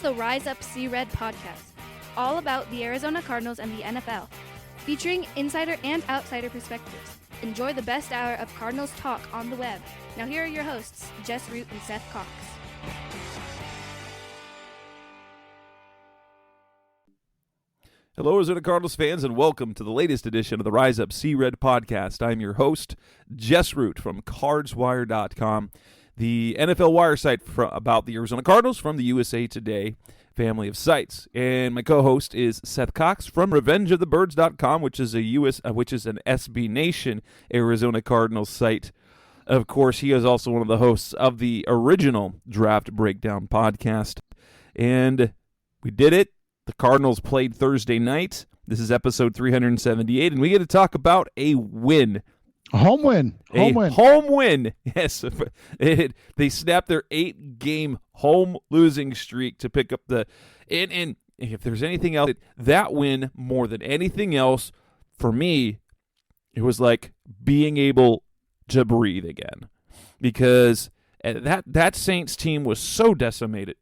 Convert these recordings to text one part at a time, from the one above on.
the Rise Up See Red podcast, all about the Arizona Cardinals and the NFL, featuring insider and outsider perspectives. Enjoy the best hour of Cardinals talk on the web. Now here are your hosts, Jess Root and Seth Cox. Hello, Arizona Cardinals fans, and welcome to the latest edition of the Rise Up See Red podcast. I'm your host, Jess Root from CardsWire.com, the NFL wire site about the Arizona Cardinals from the USA Today family of sites. And my co-host is Seth Cox from RevengeOfTheBirds.com, which is an SB Nation Arizona Cardinals site. Of course, he is also one of the hosts of the original Draft Breakdown podcast. And we did it. The Cardinals played Thursday night. This is episode 378, and we get to talk about a win. A home win. Home win. Yes. They snapped their 8-game home losing streak to pick up the and if there's anything else, that win more than anything else, for me, it was like being able to breathe again. Because that Saints team was so decimated.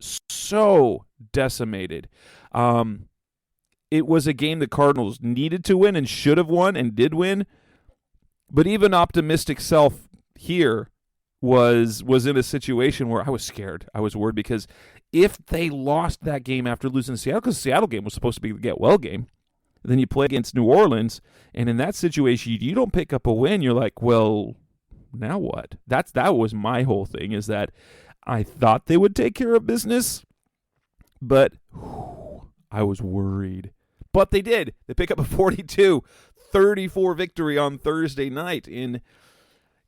It was a game the Cardinals needed to win and should have won and did win. But even optimistic self here was in a situation where I was scared. I was worried because if they lost that game after losing to Seattle, because the Seattle game was supposed to be the get-well game, then you play against New Orleans, and in that situation, you don't pick up a win, you're like, well, now what? That was my whole thing, is that I thought they would take care of business, but I was worried. But they did. They pick up a 42-34 victory on Thursday night in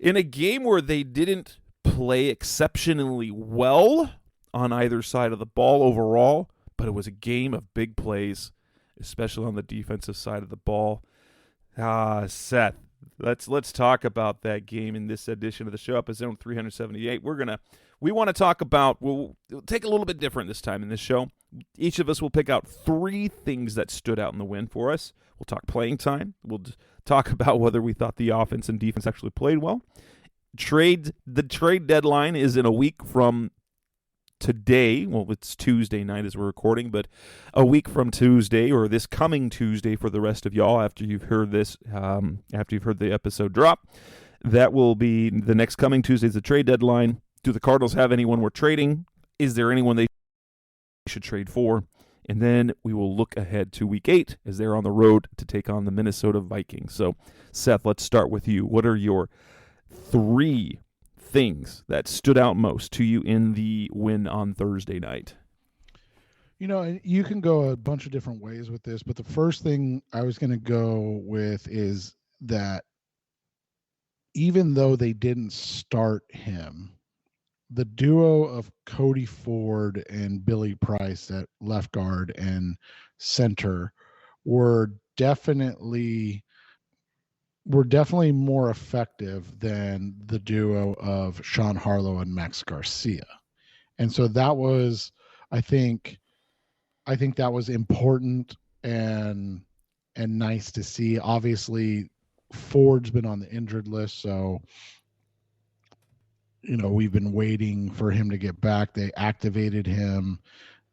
a game where they didn't play exceptionally well on either side of the ball overall, but it was a game of big plays, especially on the defensive side of the ball. Seth, let's talk about that game in this edition of the show, episode 378. We want to talk about, we'll take a little bit different this time in this show. Each of us will pick out 3 things that stood out in the win for us. We'll talk playing time. We'll talk about whether we thought the offense and defense actually played well. The trade deadline is in a week from today. Well, it's Tuesday night as we're recording, but a week from Tuesday, or this coming Tuesday for the rest of y'all after you've heard this, after you've heard the episode drop. That will be the next coming Tuesday is the trade deadline. Do the Cardinals have anyone we're trading? Is there anyone they should trade for? And then we will look ahead to Week 8 as they're on the road to take on the Minnesota Vikings. So, Seth, let's start with you. What are your 3 things that stood out most to you in the win on Thursday night? You know, you can go a bunch of different ways with this, but the first thing I was going to go with is that even though they didn't start him, the duo of Cody Ford and Billy Price at left guard and center were definitely more effective than the duo of Sean Harlow and Max Garcia. And so that was, I think that was important and nice to see. Obviously, Ford's been on the injured list, so we've been waiting for him to get back. They activated him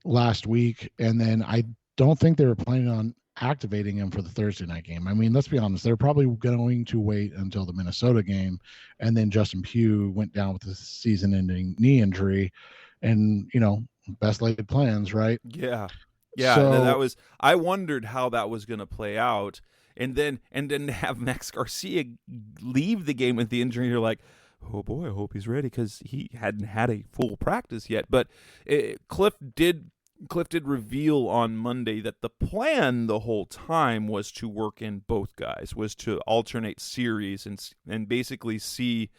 last week, and then I don't think they were planning on activating him for the Thursday night game. I mean, let's be honest, they're probably going to wait until the Minnesota game, and then Justin Pugh went down with a season-ending knee injury, and, best laid plans, right? Yeah. So, I wondered how that was going to play out, and then have Max Garcia leave the game with the injury. You're like, oh boy, I hope he's ready, because he hadn't had a full practice yet. But Cliff did reveal on Monday that the plan the whole time was to work in both guys, was to alternate series and basically see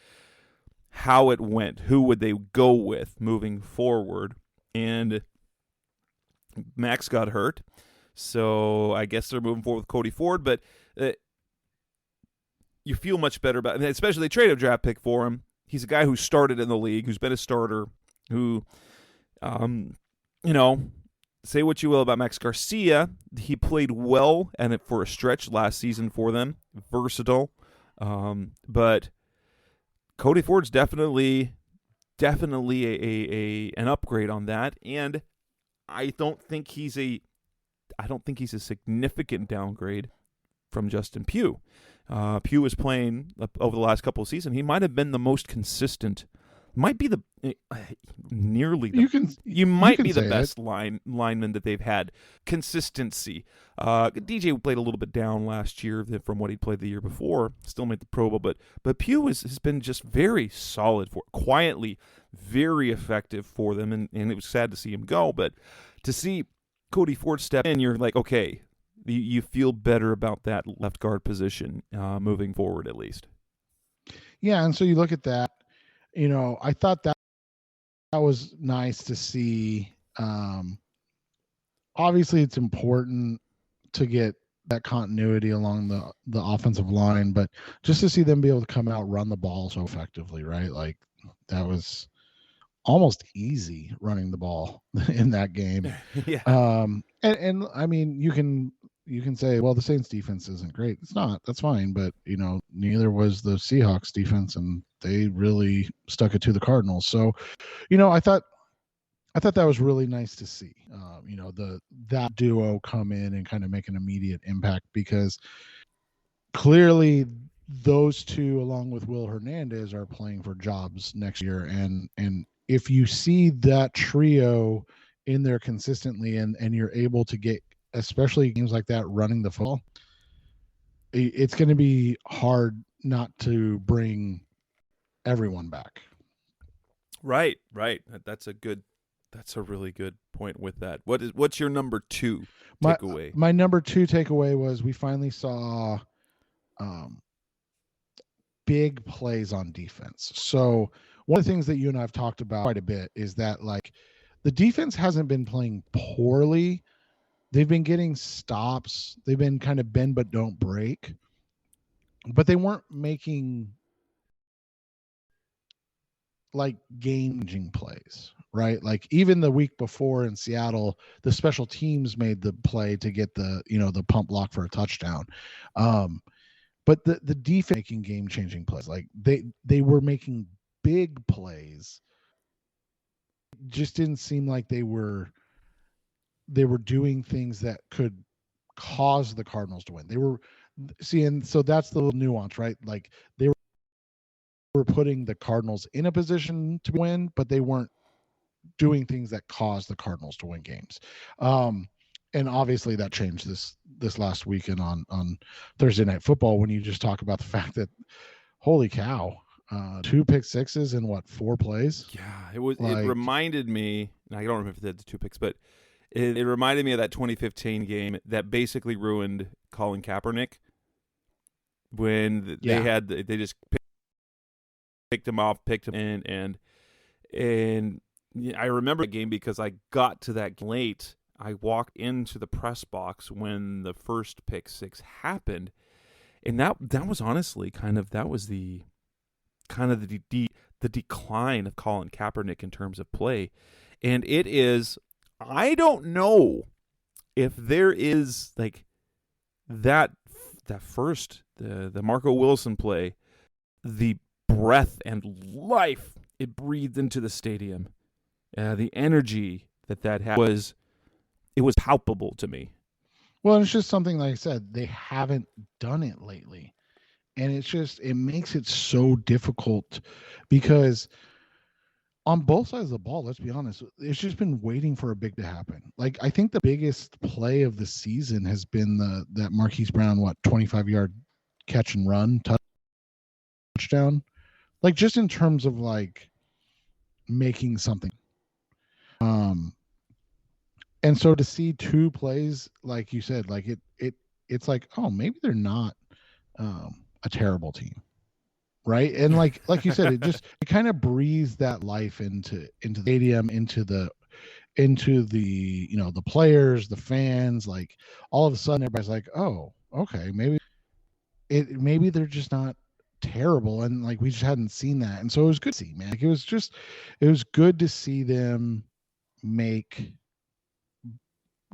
how it went, who would they go with moving forward. And Max got hurt, so I guess they're moving forward with Cody Ford, but you feel much better about it. And especially they traded a draft pick for him. He's a guy who started in the league, who's been a starter, who, say what you will about Max Garcia. He played well and for a stretch last season for them. Versatile. But Cody Ford's definitely an upgrade on that. And I don't think he's a significant downgrade from Justin Pugh. Pugh was playing over the last couple of seasons. He might have been the most consistent. Might be the nearly. You might be the best lineman that they've had. Consistency. DJ played a little bit down last year from what he played the year before. Still made the Pro Bowl, but Pugh has been just very solid quietly, very effective for them, and it was sad to see him go. But to see Cody Ford step in, you're like, okay, you feel better about that left guard position moving forward, at least. Yeah, and so you look at that. I thought that was nice to see. Obviously, it's important to get that continuity along the offensive line, but just to see them be able to come out, run the ball so effectively, right? Like that was almost easy running the ball in that game. Yeah. And I mean, you can say, well, the Saints defense isn't great. It's not. That's fine. But, neither was the Seahawks defense, and they really stuck it to the Cardinals. So, I thought that was really nice to see, that duo come in and kind of make an immediate impact, because clearly those two, along with Will Hernandez, are playing for jobs next year. And if you see that trio in there consistently and you're able to get, especially games like that, running the football, it's going to be hard not to bring everyone back. Right. That's a really good point with that. What's your number 2 takeaway? My number 2 takeaway was we finally saw big plays on defense. So one of the things that you and I have talked about quite a bit is that, like, the defense hasn't been playing poorly. They've been getting stops. They've been kind of bend but don't break. But they weren't making, like, game-changing plays, right? Like, even the week before in Seattle, the special teams made the play to get the pump block for a touchdown. But the defense making game-changing plays. Like, they were making big plays. It just didn't seem like they were doing things that could cause the Cardinals to win. They were seeing, so that's the little nuance, right? Like, they were putting the Cardinals in a position to win, but they weren't doing things that caused the Cardinals to win games. And obviously that changed this last weekend on Thursday Night Football, when you just talk about the fact that, holy cow, 2 pick sixes in 4 plays? Yeah, it reminded me, I don't remember if they had the 2 picks, but it reminded me of that 2015 game that basically ruined Colin Kaepernick, when they just picked him in, and I remember the game because I got to that late. I walked into the press box when the first pick 6 happened, and that was honestly the decline of Colin Kaepernick in terms of play. And it is, I don't know if there is, like, that first, the Marco Wilson play, the breath and life it breathed into the stadium, the energy that had was palpable to me. Well, it's just something, like I said, they haven't done it lately. And it makes it so difficult, because on both sides of the ball, let's be honest, it's just been waiting for a big to happen. Like, I think the biggest play of the season has been that Marquise Brown, 25-yard catch and run touchdown. Like, just in terms of, like, making something. And so to see 2 plays, like you said, like it's like, oh, maybe they're not a terrible team, right? And like you said, it kind of breathes that life into the stadium, into the the players, the fans. Like, all of a sudden everybody's like, oh, okay, maybe they're just not terrible, and like we just hadn't seen that. And so it was good to see, man. Like, it was good to see them make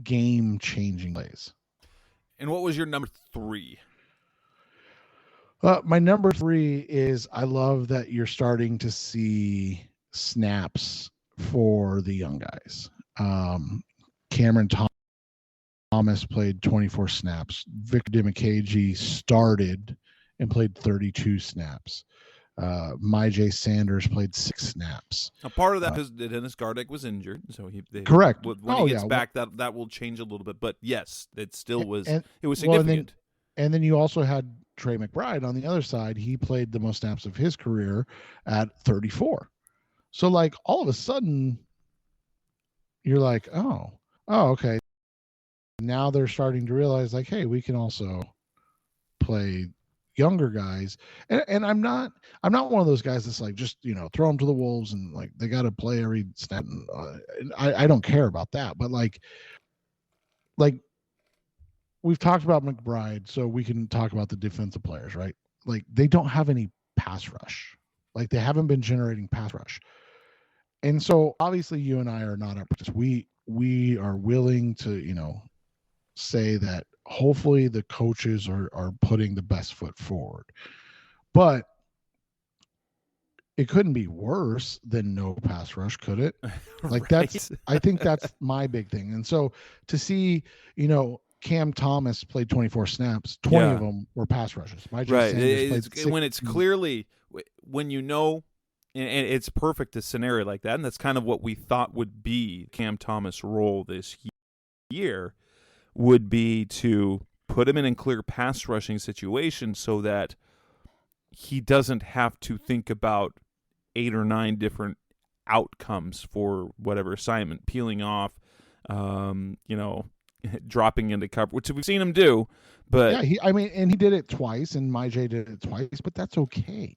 game-changing plays. And what was your number 3? My number 3 is, I love that you're starting to see snaps for the young guys. Cameron Thomas played 24 snaps. Victor Dimukeje started and played 32 snaps. Myjai Sanders played 6 snaps. A part of that is that Dennis Gardeck was injured, so correct. When he gets back, that will change a little bit. But yes, it still was. It was significant. And then you also had Trey McBride on the other side. He played the most snaps of his career at 34. So like all of a sudden, you're like, oh, okay. Now they're starting to realize like, hey, we can also play younger guys, and I'm not one of those guys that's like just throw them to the wolves and like they got to play every snap. And I don't care about that, but like we've talked about McBride, so we can talk about the defensive players, right? Like they don't have any pass rush, like they haven't been generating pass rush, and so obviously you and I are not up for this. We are willing to say that hopefully the coaches are putting the best foot forward, but it couldn't be worse than no pass rush, could it? Like right. I think that's my big thing. And so to see, Cam Thomas played 24 snaps, 20 of them were pass rushes. Right. When it's clearly, when and it's perfect a scenario like that, and that's kind of what we thought would be Cam Thomas' role this year, would be to put him in a clear pass rushing situation so that he doesn't have to think about 8 or 9 different outcomes for whatever assignment, peeling off, dropping into cover, which we've seen him do. But yeah, he did it twice, and Myjai did it twice, but that's okay.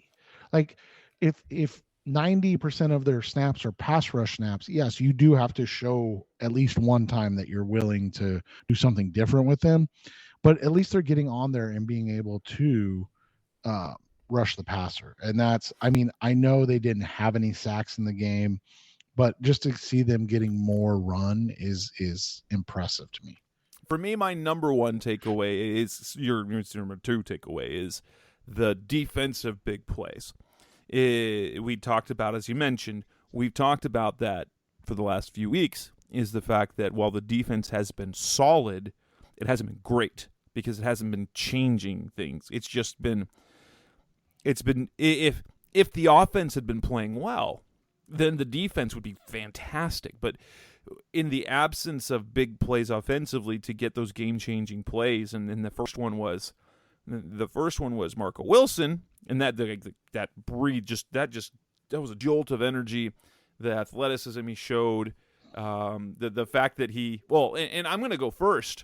Like if 90% of their snaps are pass rush snaps, yes, you do have to show at least one time that you're willing to do something different with them, but at least they're getting on there and being able to rush the passer. And I know they didn't have any sacks in the game, but just to see them getting more run is impressive to me. For me, my number one takeaway is your number two takeaway is the defensive big plays. We talked about, as you mentioned, we've talked about that for the last few weeks, is the fact that while the defense has been solid, it hasn't been great because it hasn't been changing things. It's been if the offense had been playing well, then the defense would be fantastic. But in the absence of big plays offensively to get those game-changing plays, and then the first one was Marco Wilson. And that was a jolt of energy, the athleticism he showed, the fact that and I'm going to go first.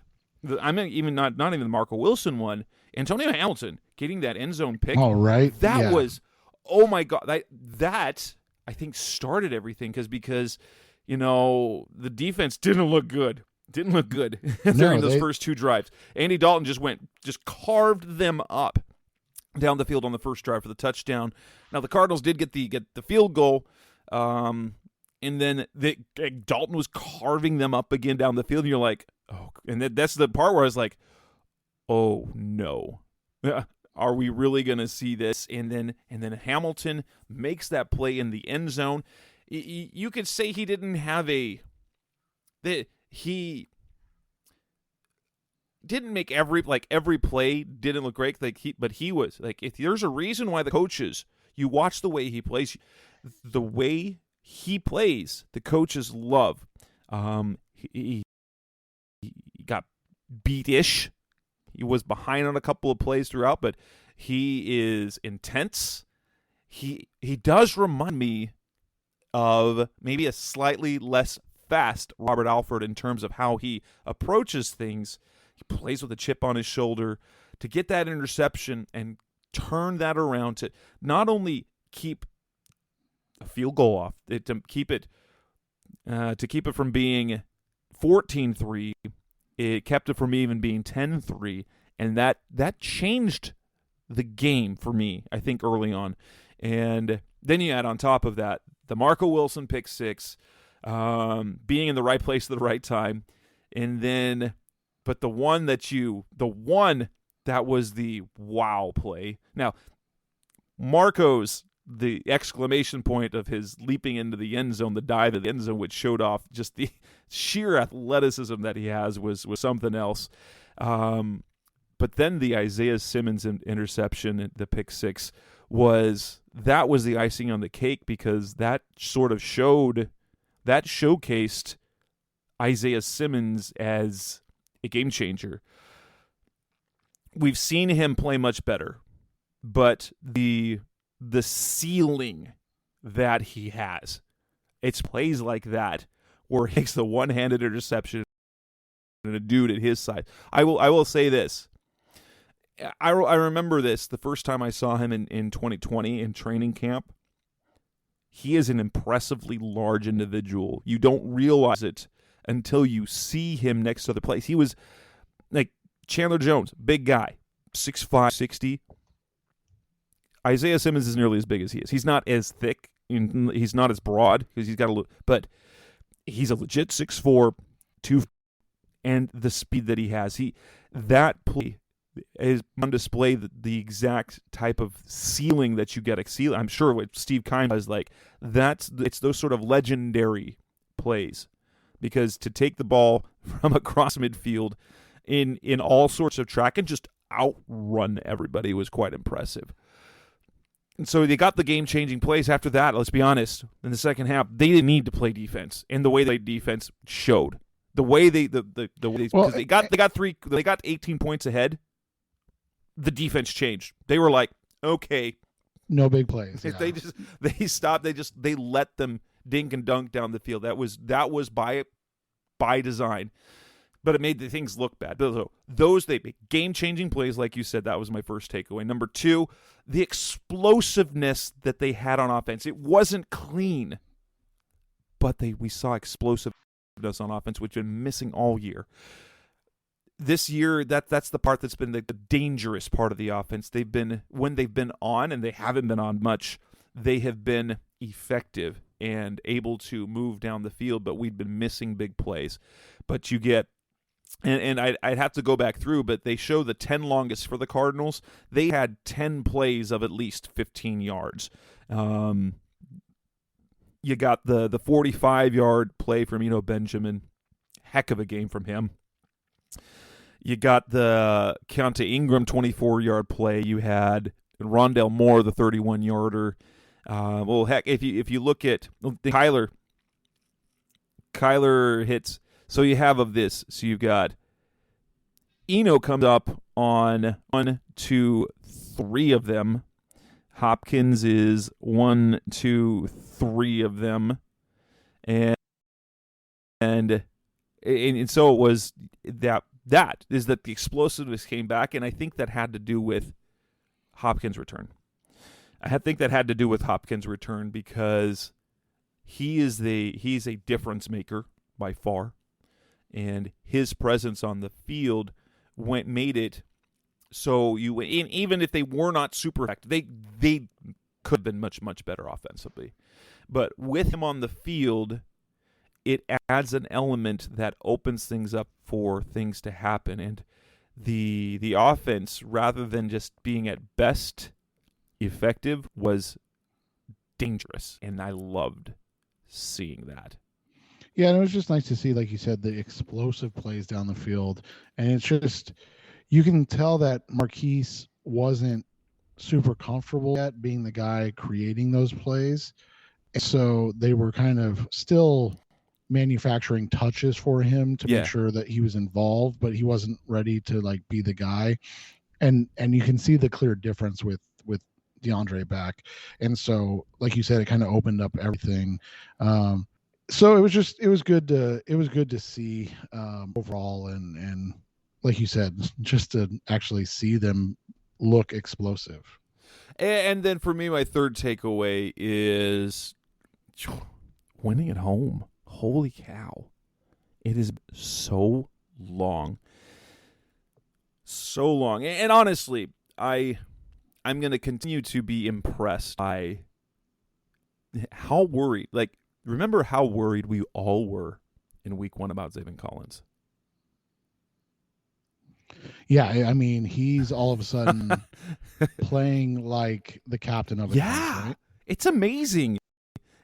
I'm even not even the Marco Wilson one. Antonio Hamilton getting that end zone pick. All right, that was, oh my God, that I think started everything because the defense didn't look good during those first 2 drives. Andy Dalton just carved them up down the field on the first drive for the touchdown. Now the Cardinals did get the field goal, and then Dalton was carving them up again down the field. And you're like, oh, and that's the part where I was like, oh no, are we really going to see this? And then Hamilton makes that play in the end zone. You could say he didn't have he didn't make every play didn't look great, but he was like, if there's a reason why the coaches, you watch the way he plays, the coaches love. He got beat-ish. He was behind on a couple of plays throughout, but he is intense. He does remind me of maybe a slightly less fast Robert Alford in terms of how he approaches things. He plays with a chip on his shoulder to get that interception and turn that around to not only keep a field goal off, to keep it from being 14-3. It kept it from even being 10-3, and that changed the game for me, I think, early on. And then you add on top of that the Marco Wilson pick 6, being in the right place at the right time, and then but the one that was the wow play. Now, Marco's the exclamation point of his leaping into the end zone, the dive at the end zone, which showed off just the sheer athleticism that he has, was something else. But then the Isaiah Simmons interception, the pick six, was the icing on the cake, because that sort of showcased Isaiah Simmons as a game changer. We've seen him play much better, but the ceiling that he has, it's plays like that where he takes the one-handed interception and a dude at his side. I will say this. I remember this the first time I saw him in 2020 in training camp. He is an impressively large individual. You don't realize it until you see him next to the place. He was like Chandler Jones, big guy, 6'5", 60. Isaiah Simmons is nearly as big as he is. He's not as thick. He's not as broad because he's got a little, but he's a legit 6'4", 2, and the speed that he has. That play is on display the exact type of ceiling that you get. I'm sure what Steve Keim does, like it's those sort of legendary plays, because to take the ball from across midfield in all sorts of track and just outrun everybody was quite impressive. And so they got the game-changing plays after that. Let's be honest, in the second half, they didn't need to play defense, and the way they played defense showed. The way because they got 18 points ahead. The defense changed. They were like, okay, no big plays. Yeah. They stopped. They let them dink and dunk down the field. That was by design, but it made the things look bad. Those game-changing plays, like you said, that was my first takeaway. Number two, the explosiveness that they had on offense. It wasn't clean, but we saw explosiveness on offense, which we've been missing all year. This year, that's the part that's been the dangerous part of the offense. When they've been on, and they haven't been on much, they have been effective and able to move down the field, but we've been missing big plays. But you get, and I'd have to go back through, but they show the 10 longest for the Cardinals. They had 10 plays of at least 15 yards. You got the 45-yard play from Benjamin. Heck of a game from him. You got the Keontae Ingram 24-yard play. You had Rondale Moore, the 31-yarder. Well, heck, if you look at Kyler hits. So you have of this. So you've got Eno comes up on 1, 2, 3 of them. Hopkins is 1, 2, 3 of them, and so it was that the explosiveness came back, and I think that had to do with Hopkins' return. Because he's a difference maker by far, and his presence on the field made it so even if they were not super effective, they could have been much, much better offensively. But with him on the field, it adds an element that opens things up for things to happen. And the offense, rather than just being at best effective, was dangerous. And I loved seeing that. Yeah, and it was just nice to see, like you said, the explosive plays down the field. And it's just, you can tell that Marquise wasn't super comfortable yet being the guy creating those plays. And so they were kind of still manufacturing touches for him to make sure that he was involved, but he wasn't ready to like be the guy. And you can see the clear difference with DeAndre back. And so, like you said, it kind of opened up everything. So it was good to see overall, and like you said, just to actually see them look explosive. And then for me, my third takeaway is winning at home. Holy cow. It is so long. So long. And honestly, I'm going to continue to be impressed by how worried, remember how worried we all were in week 1 about Zaven Collins? Yeah, I mean, he's all of a sudden playing like the captain of a team, right? It's amazing.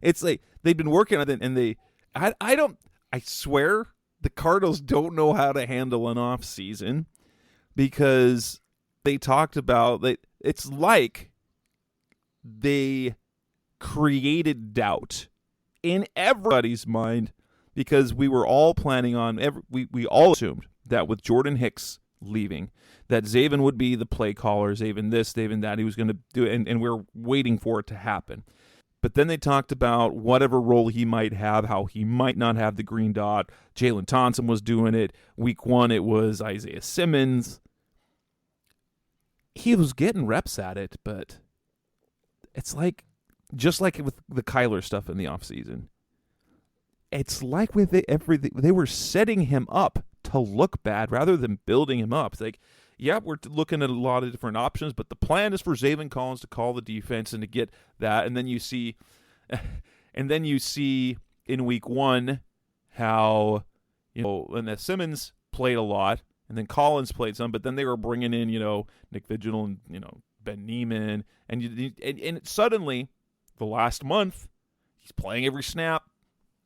It's like they've been working on it, and I swear the Cardinals don't know how to handle an off season, because they talked about that. It's like they created doubt in everybody's mind, because we were all planning on we all assumed that with Jordan Hicks leaving, that Zaven would be the play caller, Zaven this, Zaven that, he was going to do it, and we're waiting for it to happen. But then they talked about whatever role he might have, how he might not have the green dot. Jalen Thompson was doing it. Week 1, it was Isaiah Simmons. He was getting reps at it, but it's like, just like with the Kyler stuff in the offseason, it's like with everything, they were setting him up to look bad rather than building him up. It's like, yeah, we're looking at a lot of different options, but the plan is for Zaven Collins to call the defense and to get that. And then you see in week 1 how, and Simmons played a lot, and then Collins played some, but then they were bringing in, Nick Vigil and, Ben Neiman, and suddenly the last month he's playing every snap.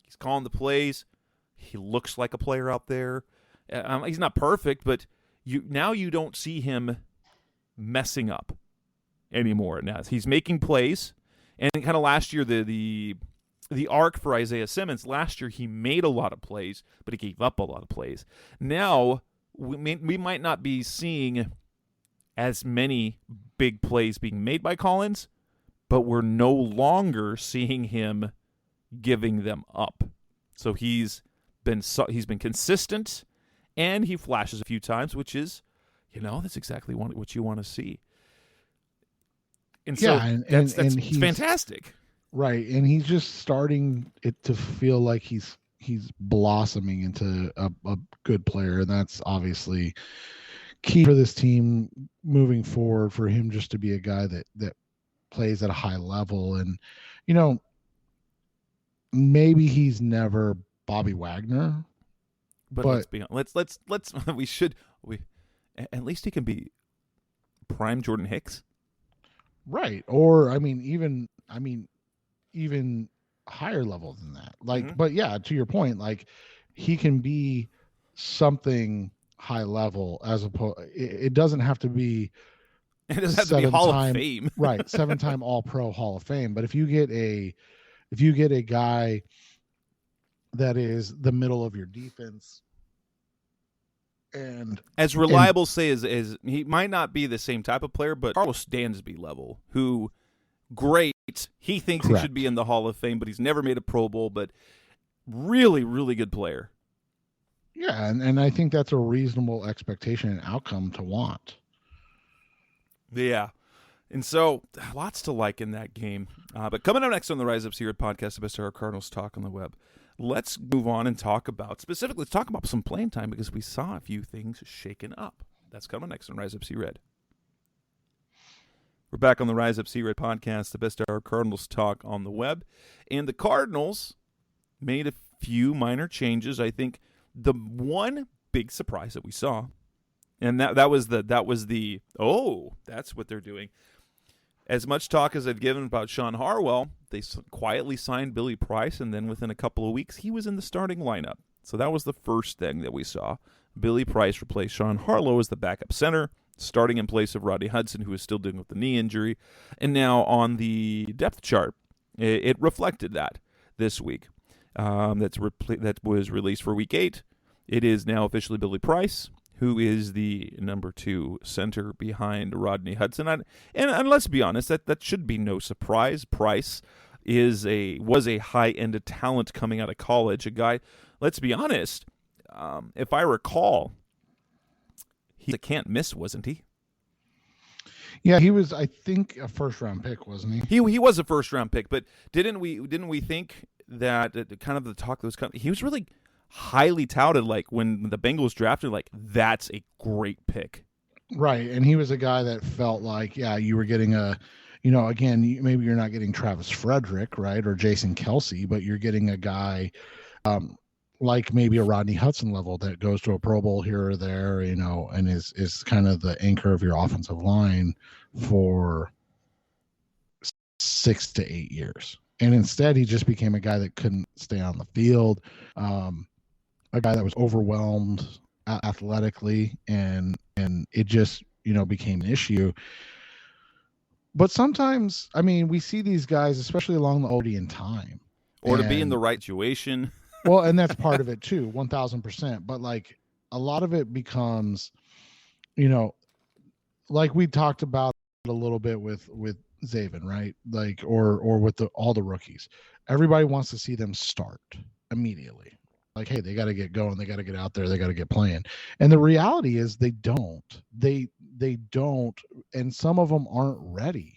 He's calling the plays. He looks like a player out there. He's not perfect, but now you don't see him messing up anymore. Now he's making plays, and kind of last year the arc for Isaiah Simmons, last year he made a lot of plays, but he gave up a lot of plays. Now we might not be seeing as many big plays being made by Collins, but we're no longer seeing him giving them up. So he's been consistent, and he flashes a few times, which is, that's exactly what you want to see. And so that's he's fantastic. Right, and he's just starting it to feel like he's blossoming into a good player, and that's obviously key for this team moving forward, for him just to be a guy that plays at a high level. And maybe he's never Bobby Wagner, but let's be honest. Let's at least he can be prime Jordan Hicks, right? Or even higher level than that. But yeah, to your point, like, he can be something high level, as opposed. It doesn't have to be. It doesn't have to be Hall of Fame, right? 7-time All-Pro, Hall of Fame. But if you get a guy that is the middle of your defense, and as reliable, as he might not be the same type of player, but Carlos Dansby level, who great, he thinks correct, he should be in the Hall of Fame, but he's never made a Pro Bowl, but really, really good player. Yeah, and I think that's a reasonable expectation and outcome to want. Yeah. And so, lots to like in that game. But coming up next on the Rise Up Secret podcast, the best of our Cardinals talk on the web, let's move on and talk about some playing time, because we saw a few things shaken up. That's coming next on Rise Up Red. We're back on the Rise Up Red podcast, the best of our Cardinals talk on the web. And the Cardinals made a few minor changes. I think the one big surprise that we saw, and that was the that's what they're doing. As much talk as I've given about Sean Harwell, they quietly signed Billy Price, and then within a couple of weeks, he was in the starting lineup. So that was the first thing that we saw. Billy Price replaced Sean Harlow as the backup center, starting in place of Rodney Hudson, who is still dealing with the knee injury. And now on the depth chart, it reflected that this week. That was released for Week 8. It is now officially Billy Price, who is the number 2 center behind Rodney Hudson. And let's be honest, that should be no surprise. Price was a high-end talent coming out of college. A guy, let's be honest, if I recall, he's a can't-miss, wasn't he? Yeah, he was, I think, a first-round pick, wasn't he? He was a first-round pick, but didn't we think that kind of the talk that was coming, he was really highly touted, like when the Bengals drafted, like, that's a great pick. Right, and he was a guy that felt like, yeah, you were getting again, maybe you're not getting Travis Frederick, right, or Jason Kelsey, but you're getting a guy like maybe a Rodney Hudson level that goes to a Pro Bowl here or there, and is kind of the anchor of your offensive line for 6 to 8 years. And instead, he just became a guy that couldn't stay on the field, a guy that was overwhelmed athletically, and it just, became an issue. But sometimes, I mean, we see these guys, especially along the OD in time. Or to be in the right situation. Well, and that's part of it too, 1000%. But like a lot of it becomes, like we talked about a little bit with Zaven, right? Like, or with all the rookies. Everybody wants to see them start immediately. Like, hey, they got to get going. They got to get out there. They got to get playing. And the reality is they don't. They don't. And some of them aren't ready.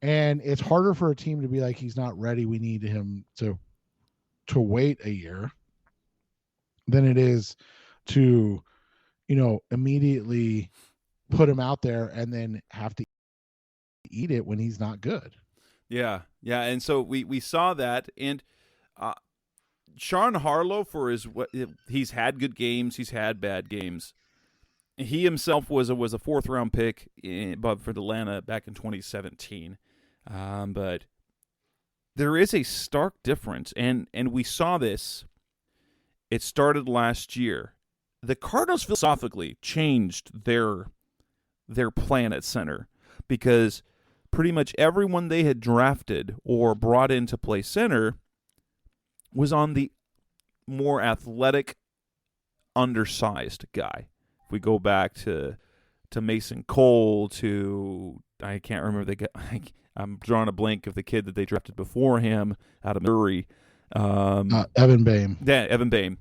And it's harder for a team to be like, he's not ready, we need him to wait a year, than it is to, immediately put him out there and then have to eat it when he's not good. Yeah. And so we saw that. And Sean Harlow, he's had good games, he's had bad games. He himself was a 4th round pick for Atlanta back in 2017. But there is a stark difference, and we saw this. It started last year. The Cardinals philosophically changed their plan at center, because pretty much everyone they had drafted or brought in to play center was on the more athletic, undersized guy. If we go back to Mason Cole, I can't remember the guy. I'm drawing a blank of the kid that they drafted before him out of Missouri. Evan Boehm. Yeah, Evan Boehm.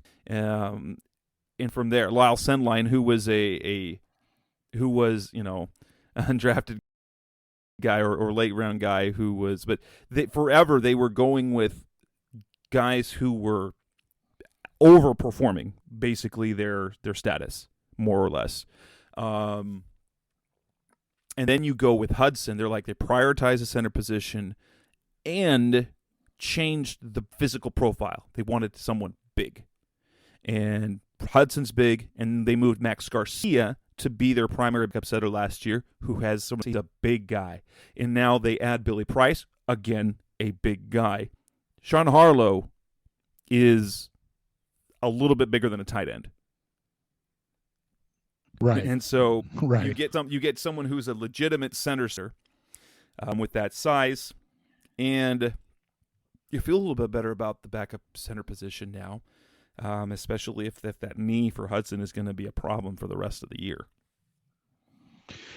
And from there, Lyle Sendline, who was a undrafted guy or late round guy but forever they were going with guys who were overperforming basically their status, more or less. And then you go with Hudson. They prioritize the center position and changed the physical profile. They wanted someone big. And Hudson's big, and they moved Max Garcia to be their primary backup setter last year, he's a big guy. And now they add Billy Price, again, a big guy. Sean Harlow is a little bit bigger than a tight end. Right. And so right. you get someone who's a legitimate center with that size, and you feel a little bit better about the backup center position now, especially if that knee for Hudson is going to be a problem for the rest of the year.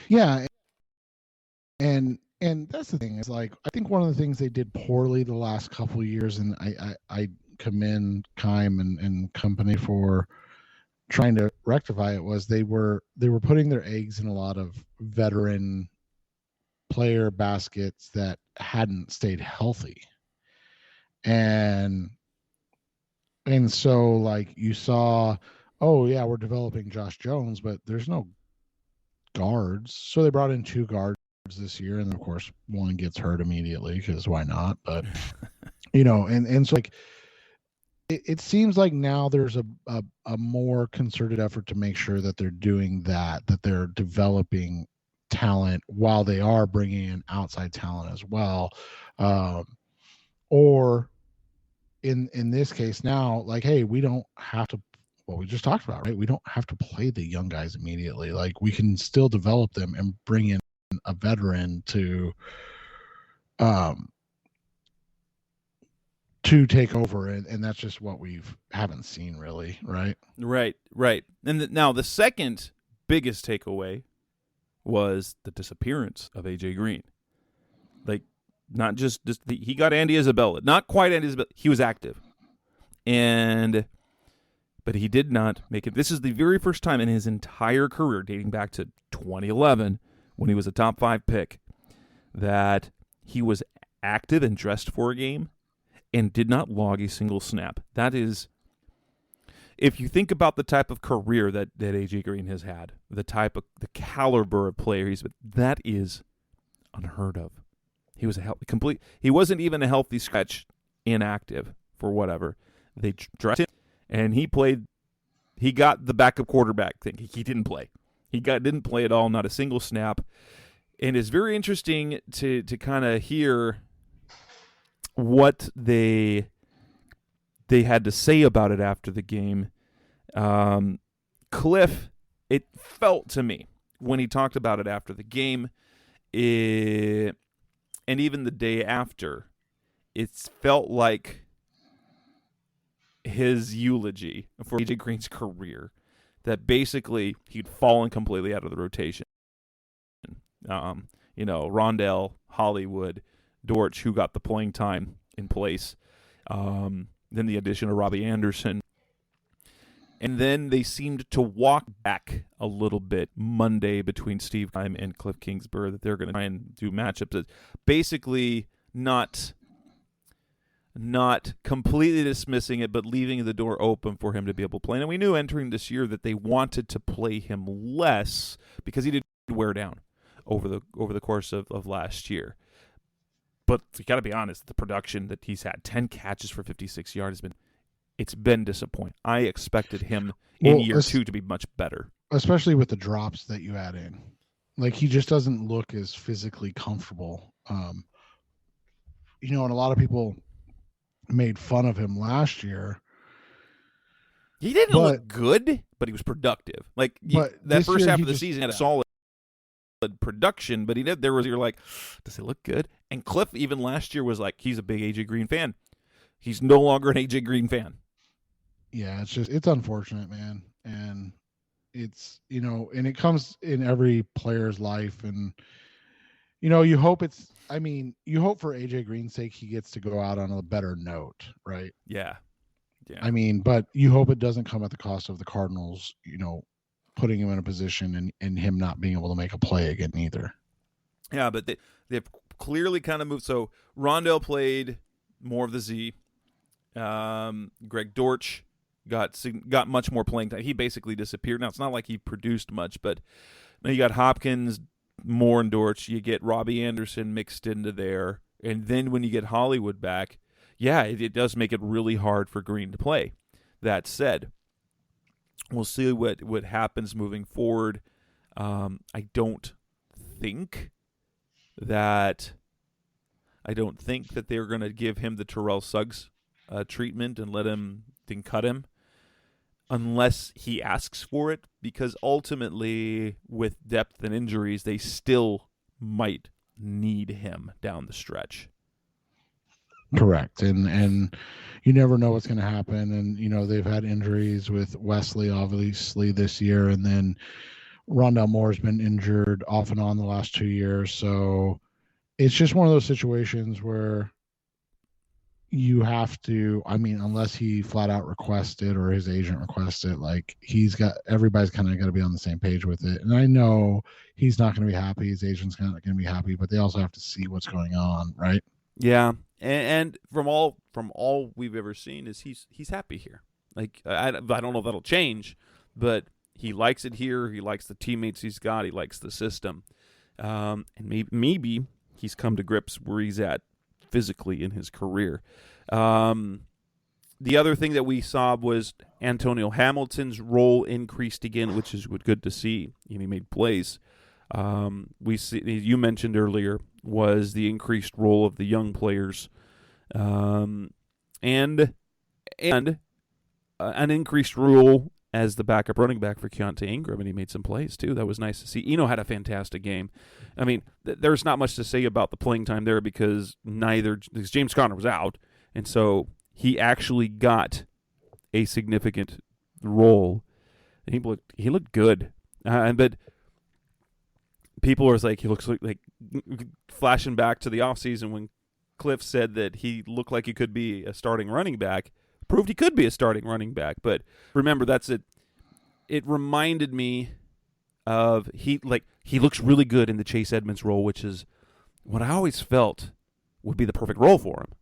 Yeah. And that's the thing, is I think one of the things they did poorly the last couple of years, and I commend Keim and company for trying to rectify it, was they were putting their eggs in a lot of veteran player baskets that hadn't stayed healthy. And so you saw, oh yeah, we're developing Josh Jones, but there's no guards. So they brought in 2 guards this year, and of course one gets hurt immediately, because why not? But and so it seems like now there's a more concerted effort to make sure that they're doing that they're developing talent while they are bringing in outside talent as well. Or in this case now, hey, we don't have to, what we just talked about, right? We don't have to play the young guys immediately. We can still develop them and bring in a veteran to take over, and that's just what haven't seen really, right? Right. And now the second biggest takeaway was the disappearance of AJ Green. Not just he got Andy Isabella, not quite Andy Isabella. He was active, but he did not make it. This is the very first time in his entire career, dating back to 2011, when he was a top 5 pick, that he was active and dressed for a game and did not log a single snap. That is, if you think about the type of career that AJ Green has had, the caliber of player that is unheard of. He was he wasn't even a healthy scratch, inactive for whatever. They dressed him, and he played. He got the backup quarterback thing. He didn't play. Didn't play at all, not a single snap. And it's very interesting to kind of hear what they had to say about it after the game. Cliff, it felt to me when he talked about it after the game, and even the day after, it felt like his eulogy for AJ Green's career, that basically he'd fallen completely out of the rotation. Rondell, Hollywood, Dortch, who got the playing time in place. Then the addition of Robbie Anderson. And then they seemed to walk back a little bit Monday between Steve Keim and Cliff Kingsbury, that they're going to try and do matchups. Basically not completely dismissing it, but leaving the door open for him to be able to play. And we knew entering this year that they wanted to play him less because he did wear down over the course of last year. But you got to be honest, the production that he's had, 10 catches for 56 yards, it's been disappointing. I expected him in year 2 to be much better. Especially with the drops that you add in. Like, he just doesn't look as physically comfortable. And a lot of people made fun of him last year. He didn't look good, but he was productive. Like, that first half of the season had a solid production, but you're like, does he look good? And Cliff, even last year, was like, he's a big AJ Green fan. He's no longer an AJ Green fan. Yeah, it's unfortunate, man. And it's, and it comes in every player's life. And, you hope for AJ Green's sake, he gets to go out on a better note, right? Yeah. But you hope it doesn't come at the cost of the Cardinals, putting him in a position and him not being able to make a play again either. Yeah, but they've clearly kind of moved. So Rondell played more of the Z. Greg Dortch got much more playing time. He basically disappeared. Now, it's not like he produced much, but you got Hopkins, Moore, and Dortch. You get Robbie Anderson mixed into there. And then when you get Hollywood back, yeah, it does make it really hard for Green to play. That said, we'll see what happens moving forward. I don't think that they're going to give him the Terrell Suggs treatment and let him then cut him unless he asks for it, because ultimately with depth and injuries they still might need him down the stretch. Correct. And you never know what's going to happen. And, they've had injuries with Wesley, obviously, this year. And then Rondell Moore's been injured off and on the last 2 years. So it's just one of those situations where you have to, unless he flat out requested or his agent requested, like, everybody's kind of got to be on the same page with it. And I know he's not going to be happy. His agent's not going to be happy, but they also have to see what's going on, right? Yeah. And from all we've ever seen is he's happy here. Like, I don't know if that'll change, but he likes it here. He likes the teammates he's got. He likes the system. And maybe he's come to grips where he's at physically in his career. The other thing that we saw was Antonio Hamilton's role increased again, which is good to see. He made plays. You mentioned earlier was the increased role of the young players, and an increased role as the backup running back for Keontae Ingram, and he made some plays too. That was nice to see. Eno had a fantastic game. There's not much to say about the playing time there because James Conner was out, and so he actually got a significant role. And he looked good, but people are like, he looks like flashing back to the offseason when Cliff said that he looked like he could be a starting running back. Proved he could be a starting running back, but remember, that's it. It reminded me of he looks really good in the Chase Edmonds role, which is what I always felt would be the perfect role for him.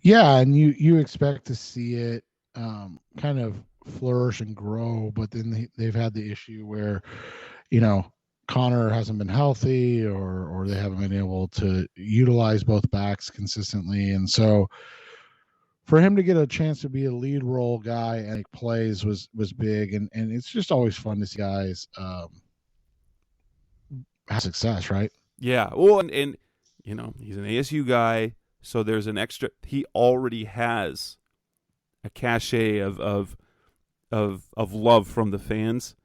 Yeah, and you expect to see it kind of flourish and grow, but then they've had the issue where, Connor hasn't been healthy or they haven't been able to utilize both backs consistently. And so for him to get a chance to be a lead role guy and make plays was big. And it's just always fun to see guys have success, right? Yeah. Well, and he's an ASU guy. So there's an extra. He already has a cachet of love from the fans.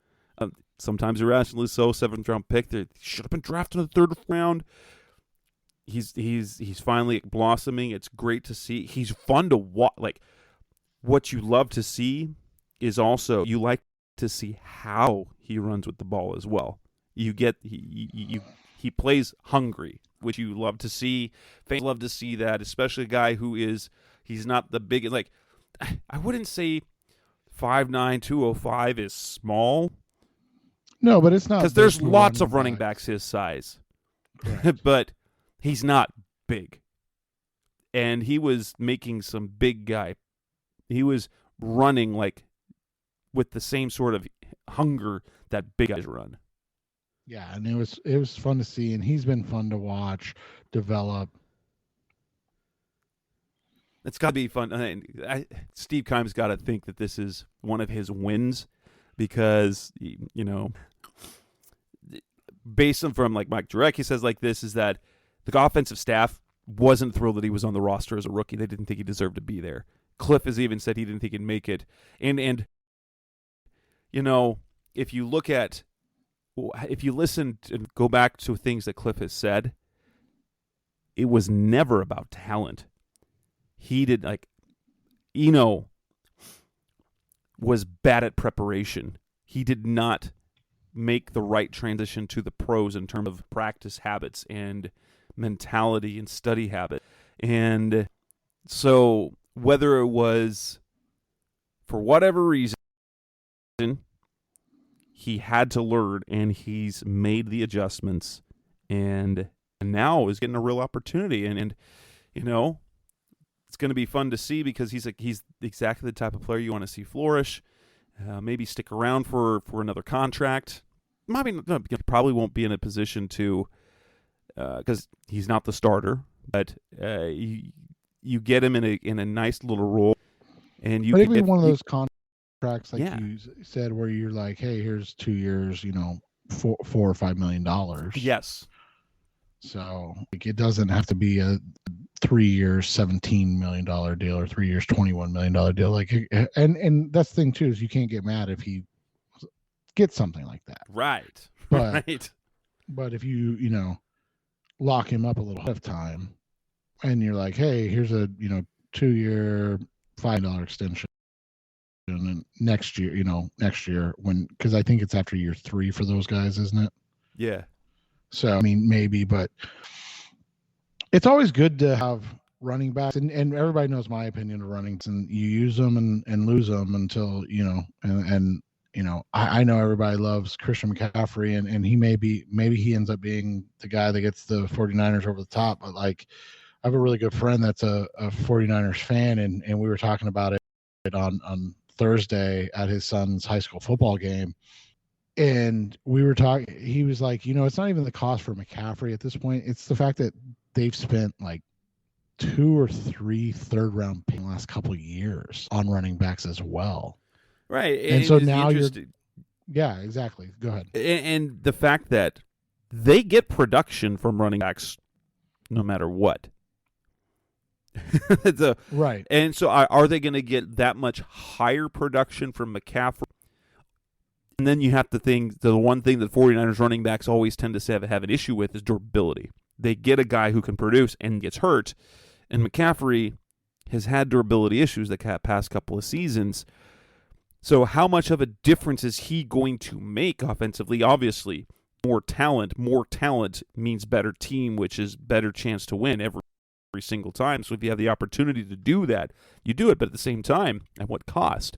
Sometimes irrationally so. 7th round pick. They should have been drafted in the 3rd round. He's finally blossoming. It's great to see. He's fun to watch. Like, what you love to see is also you like to see how he runs with the ball as well. You get he plays hungry, which you love to see. Fans love to see that, especially a guy he's not the big, like, I wouldn't say 5'9", 205 is small. No, but it's not, because there's lots of running backs his size. But he's not big. And he was making some big guy. He was running like with the same sort of hunger that big guys run. Yeah, and it was fun to see, and he's been fun to watch develop. It's got to be fun. Steve Keim's got to think that this is one of his wins because, you know, based on from like Mike Jurek, he says like this is that the offensive staff wasn't thrilled that he was on the roster as a rookie. They didn't think he deserved to be there. Cliff has even said he didn't think he'd make it. And you know, if you listen and go back to things that Cliff has said, it was never about talent. He did, like, Eno was bad at preparation. He did not make the right transition to the pros in terms of practice habits and mentality and study habit. And so whether it was for whatever reason, he had to learn, and he's made the adjustments, and now is getting a real opportunity. And you know, it's going to be fun to see because he's exactly the type of player you want to see flourish. Maybe stick around for another contract. He probably won't be in a position to, because he's not the starter. But you get him in a nice little role, and you. But one of those contracts, like yeah. you said, where you're like, hey, here's 2 years, you know, $4 or $5 million. Yes. So like, it doesn't have to be a 3 years $17 million deal or 3 years $21 million deal. Like, and that's the thing too, is you can't get mad if he gets something like that. Right. But right. But if you know, lock him up a little ahead of time, and you're like, hey, here's a 2 year $5 extension, and next year because I think it's after year 3 for those guys, isn't it? Yeah. So I mean, maybe, but it's always good to have running backs, and everybody knows my opinion of running backs, and you use them and lose them until I know everybody loves Christian McCaffrey, and he maybe he ends up being the guy that gets the 49ers over the top. But like, I have a really good friend that's a 49ers fan, and we were talking about it on Thursday at his son's high school football game. And we were talking, he was like, it's not even the cost for McCaffrey at this point. It's the fact that they've spent like 2 or 3 third-round picks in the last couple of years on running backs as well. Right. And so now yeah, exactly. Go ahead. And the fact that they get production from running backs no matter what. Right. And so are they going to get that much higher production from McCaffrey? And then you have to think, the one thing that 49ers running backs always tend to have an issue with is durability. They get a guy who can produce and gets hurt, and McCaffrey has had durability issues the past couple of seasons. So how much of a difference is he going to make offensively? Obviously, more talent means better team, which is better chance to win every single time. So if you have the opportunity to do that, you do it. But at the same time, at what cost?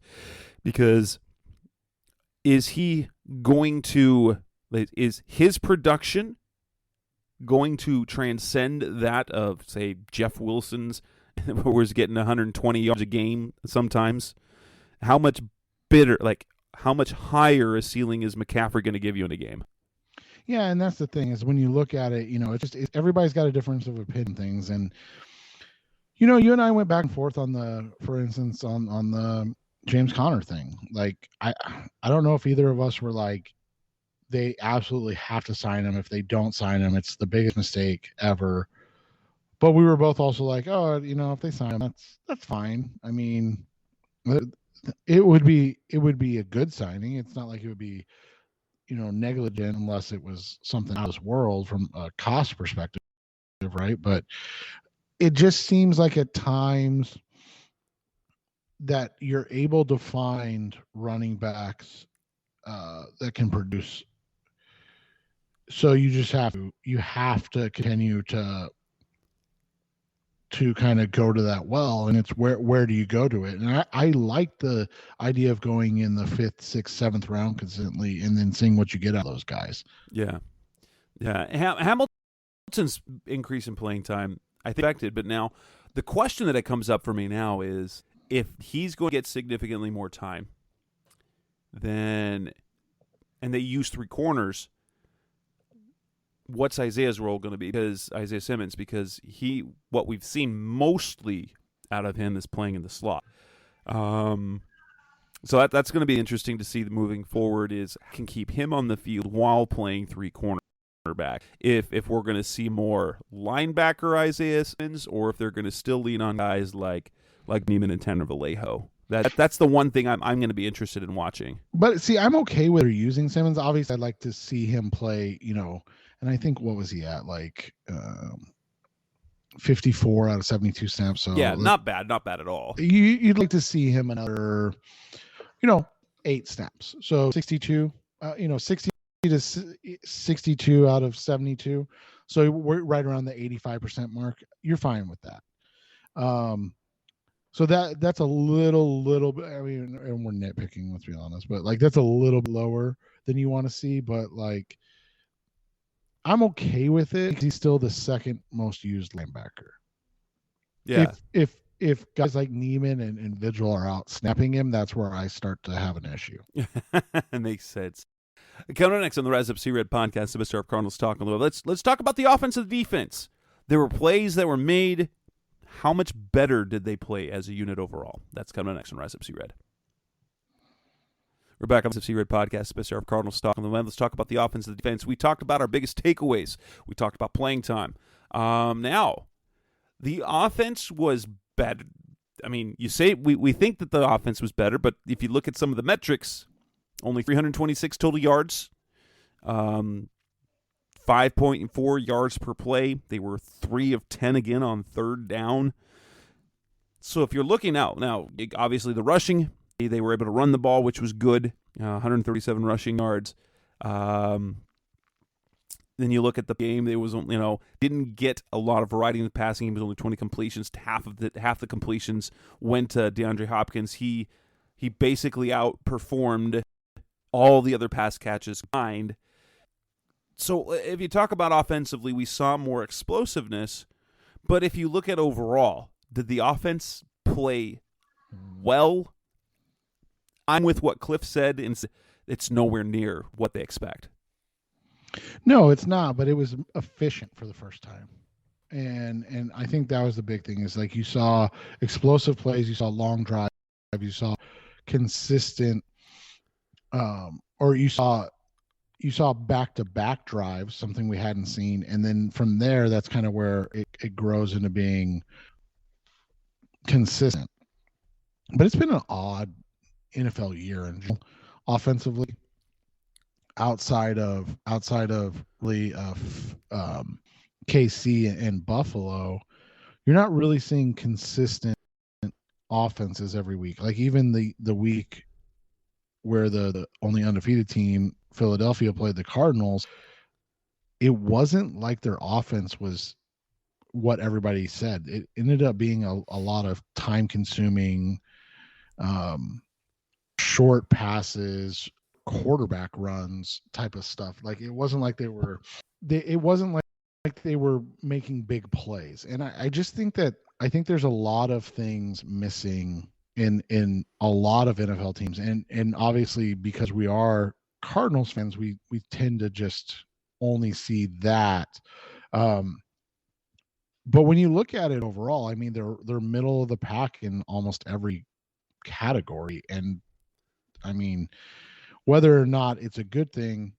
Because is his production going to transcend that of, say, Jeff Wilson's, who was getting 120 yards a game sometimes? How much higher a ceiling is McCaffrey going to give you in a game? Yeah, and that's the thing, is when you look at it, everybody's got a difference of opinion things. And, you and I went back and forth on the James Conner thing. Like, I don't know if either of us were like, they absolutely have to sign him. If they don't sign him, it's the biggest mistake ever. But we were both also like, oh, if they sign him, that's fine. I mean, it would be a good signing. It's not like it would be, negligent unless it was something out of this world from a cost perspective, right? But it just seems like at times that you're able to find running backs that can produce. So you have to continue to kind of go to that well, and it's where do you go to it? And I like the idea of going in the 5th, 6th, 7th round consistently and then seeing what you get out of those guys. Yeah. Hamilton's increase in playing time, I think, expected, but now the question that comes up for me now is if he's going to get significantly more time, then, and they use 3 corners, what's Isaiah's role going to be? Because Isaiah Simmons, because what we've seen mostly out of him is playing in the slot. So that's going to be interesting to see moving forward. Is can keep him on the field while playing 3 cornerback. If we're going to see more linebacker Isaiah Simmons, or if they're going to still lean on guys like Neiman and Tanner Vallejo. That's the one thing I'm going to be interested in watching. But see, I'm okay with using Simmons. Obviously, I'd like to see him play, and I think, what was he at? Like 54 out of 72 snaps. So yeah, not bad at all. You'd like to see him another, 8 snaps. So 62, 60 to 62 out of 72. So we're right around the 85% mark. You're fine with that. So that's a little bit, I mean, and we're nitpicking, let's be honest, but like that's a little bit lower than you want to see, but like I'm okay with it because he's still the 2nd most used linebacker. Yeah. If guys like Neiman and Vigil are out snapping him, that's where I start to have an issue. Makes sense. Coming up next on the Rise Up See Red podcast, the Mr. Cardinals talk a little. Let's talk about the offense and the defense. There were plays that were made. How much better did they play as a unit overall? That's coming up next on Rise Up See Red. We're back on the See Red podcast, Mr. Cardinals talk on the web. Let's talk about the offense and the defense. We talked about our biggest takeaways. We talked about playing time. Now, the offense was better. I mean, you say we think that the offense was better, but if you look at some of the metrics, only 326 total yards, 5.4 yards per play. They were 3 of 10 again on 3rd down. So if you're looking out, now, obviously the rushing, they were able to run the ball, which was good, 137 rushing yards. Then you look at the game, it was, didn't get a lot of variety in the passing game. It was only 20 completions. Half the completions went to DeAndre Hopkins. He basically outperformed all the other pass catches combined. So if you talk about offensively, we saw more explosiveness. But if you look at overall, did the offense play well? I'm with what Cliff said, and it's nowhere near what they expect. No, it's not, but it was efficient for the first time. And I think that was the big thing, is like you saw explosive plays, you saw long drive, you saw consistent, or you saw back-to-back drives, something we hadn't seen. And then from there, that's kind of where it grows into being consistent. But it's been an odd NFL year in general, offensively, outside of KC and Buffalo. You're not really seeing consistent offenses every week. Like even the week where the only undefeated team, Philadelphia, played the Cardinals, it wasn't like their offense was what everybody said. It ended up being a lot of time-consuming, short passes, quarterback runs type of stuff. Like it wasn't like they were making big plays. And I just think there's a lot of things missing in a lot of NFL teams. And obviously, because we are Cardinals fans, we tend to just only see that. But when you look at it overall, I mean, they're middle of the pack in almost every category. And I mean, whether or not it's a good thing, I don't know.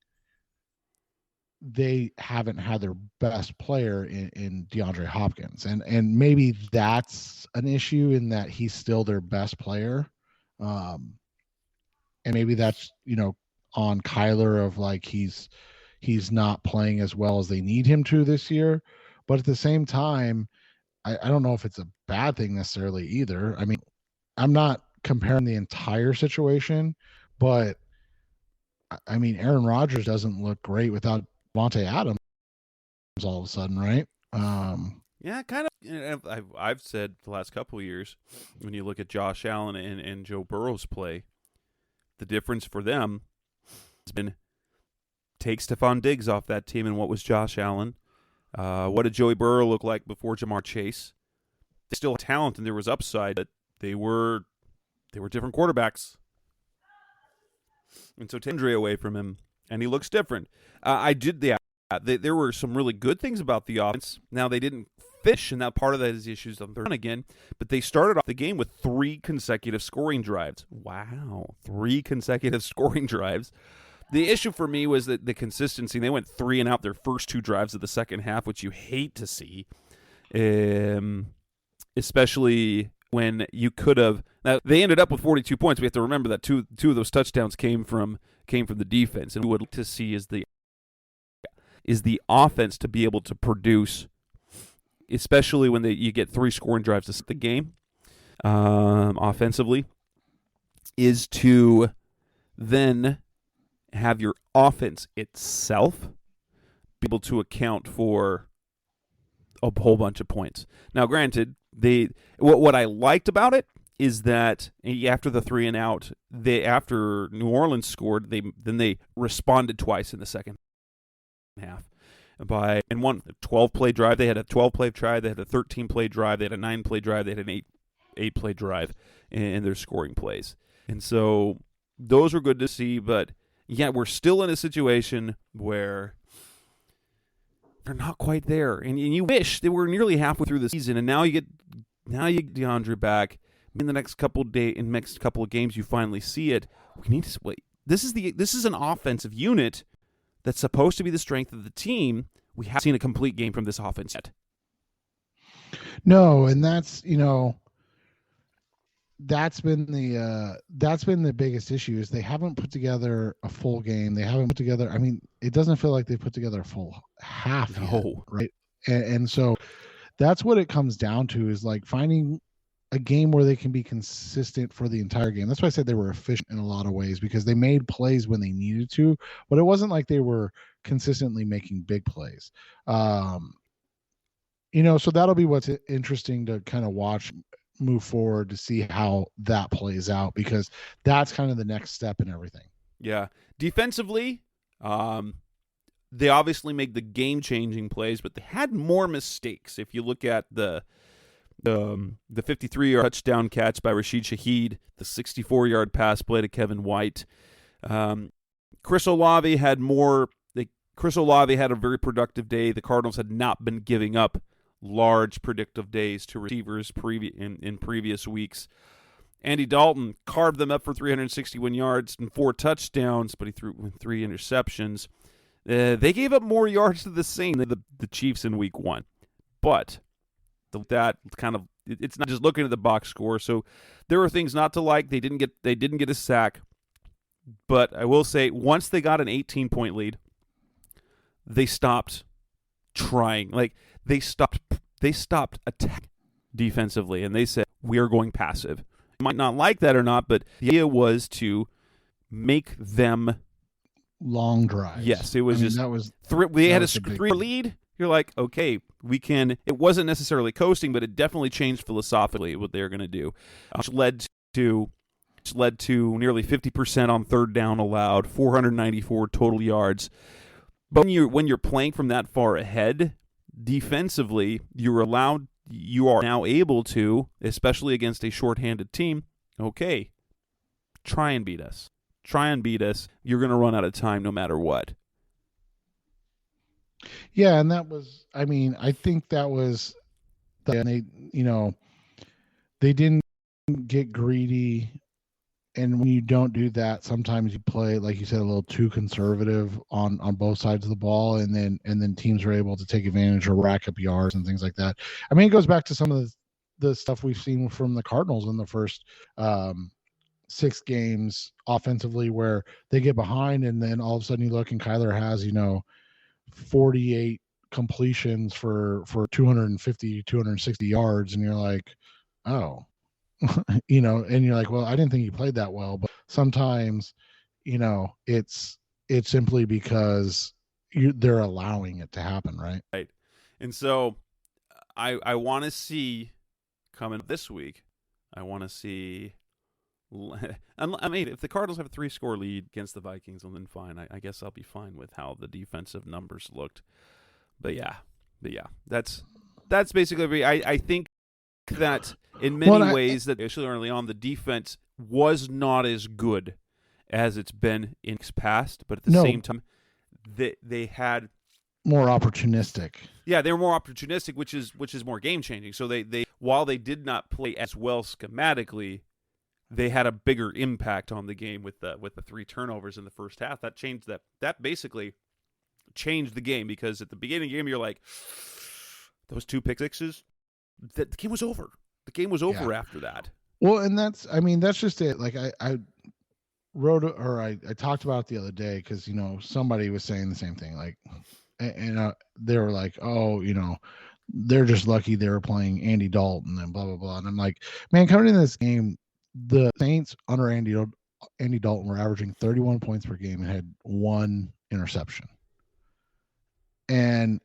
I mean, I think it's they haven't had their best player in DeAndre Hopkins. And maybe that's an issue in that he's still their best player. And maybe that's, on Kyler of like he's not playing as well as they need him to this year. But at the same time, I don't know if it's a bad thing necessarily either. I mean, I'm not comparing the entire situation, but I mean, Aaron Rodgers doesn't look great without Devontae Adams all of a sudden, right? Yeah, kind of. I've said the last couple of years, when you look at Josh Allen and Joe Burrow's play, the difference for them has been take Stephon Diggs off that team, and what was Josh Allen? What did Joey Burrow look like before Jamar Chase? They still had talent and there was upside, but they were different quarterbacks. And so take Andre away from him, and he looks different. There were some really good things about the offense. Now, they didn't finish, and that part of that is issues on third down again, but they started off the game with 3 consecutive scoring drives. Wow, 3 consecutive scoring drives. The issue for me was that the consistency. They went 3 and out their first 2 drives of the second half, which you hate to see, especially when you could have. Now, they ended up with 42 points. We have to remember that two of those touchdowns came from the defense, and we would like to see is the offense to be able to produce, especially when you get 3 scoring drives to set the game offensively, is to then have your offense itself be able to account for a whole bunch of points. Now, granted, what I liked about it is that after the 3 and out, after New Orleans scored, they responded twice in the second half. In one 12-play drive, they had a 12-play drive, they had a 13-play drive, they had a 9-play drive, they had an 8-play drive in their scoring plays. And so those were good to see, but yeah, we're still in a situation where they're not quite there. And you wish they were nearly halfway through the season, and now you get DeAndre back. In the next couple of games, you finally see it. We need to wait. This is an offensive unit that's supposed to be the strength of the team. We haven't seen a complete game from this offense yet. No, and that's been the biggest issue is they haven't put together a full game. They haven't put together. I mean, it doesn't feel like they put together a full half yet, right? And so that's what it comes down to is like finding a game where they can be consistent for the entire game. That's why I said they were efficient in a lot of ways because they made plays when they needed to, but it wasn't like they were consistently making big plays. So that'll be what's interesting to kind of watch move forward to see how that plays out because that's kind of the next step in everything. Yeah. Defensively, they obviously made the game-changing plays, but they had more mistakes. If you look at the 53-yard touchdown catch by Rashid Shaheed, the 64-yard pass play to Kevin White. Chris Olave had a very productive day. The Cardinals had not been giving up large predictive days to receivers in previous weeks. Andy Dalton carved them up for 361 yards and 4 touchdowns, but he threw 3 interceptions. They gave up more yards to the Saints than the Chiefs in Week 1, but it's not just looking at the box score. So there were things not to like. They didn't get a sack, but I will say once they got an 18-point lead, they stopped trying. Like they stopped attacking defensively, and they said we are going passive. You might not like that or not, but the idea was to make them long drives. Yes, it was that was 3. They had a 3 lead. You're like, okay, we can. It wasn't necessarily coasting, but it definitely changed philosophically what they're going to do, which led to nearly 50% on third down allowed, 494 total yards. But when you're playing from that far ahead, defensively, you are now able to, especially against a shorthanded team. Okay, try and beat us. You're going to run out of time no matter what. Yeah, and that was, I think that was, and they didn't get greedy when you don't do that, sometimes you play, like you said, a little too conservative on both sides of the ball, and then teams are able to take advantage or rack up yards and things like that. I mean, it goes back to some of the stuff we've seen from the Cardinals in the first 6 games offensively, where they get behind and then all of a sudden you look and Kyler has 48 completions for 250 260 yards, and you're like, oh. And you're like, well, I didn't think he played that well. But sometimes, it's simply because they're allowing it to happen, right? Right. And so I want to see, coming this week, I want to see, I mean, if the Cardinals have a 3-score lead against the Vikings, well, then fine. I guess I'll be fine with how the defensive numbers looked. But yeah, that's basically, I think that in many ways, that especially early on, the defense was not as good as it's been in past, but at the same time, they had more opportunistic. Yeah, they were more opportunistic, which is more game changing. So they while they did not play as well schematically, they had a bigger impact on the game with the 3 turnovers in the first half. That changed that basically changed the game, because at the beginning of the game you're like, those 2 pick sixes, the game was over. The game was over after that. Well, and that's just it. Like I wrote, or I talked about it the other day, because somebody was saying the same thing, like, and they were like, oh, they're just lucky they were playing Andy Dalton and blah blah blah. And I'm like, man, coming into this game, the Saints under Andy Dalton were averaging 31 points per game and had 1 interception. And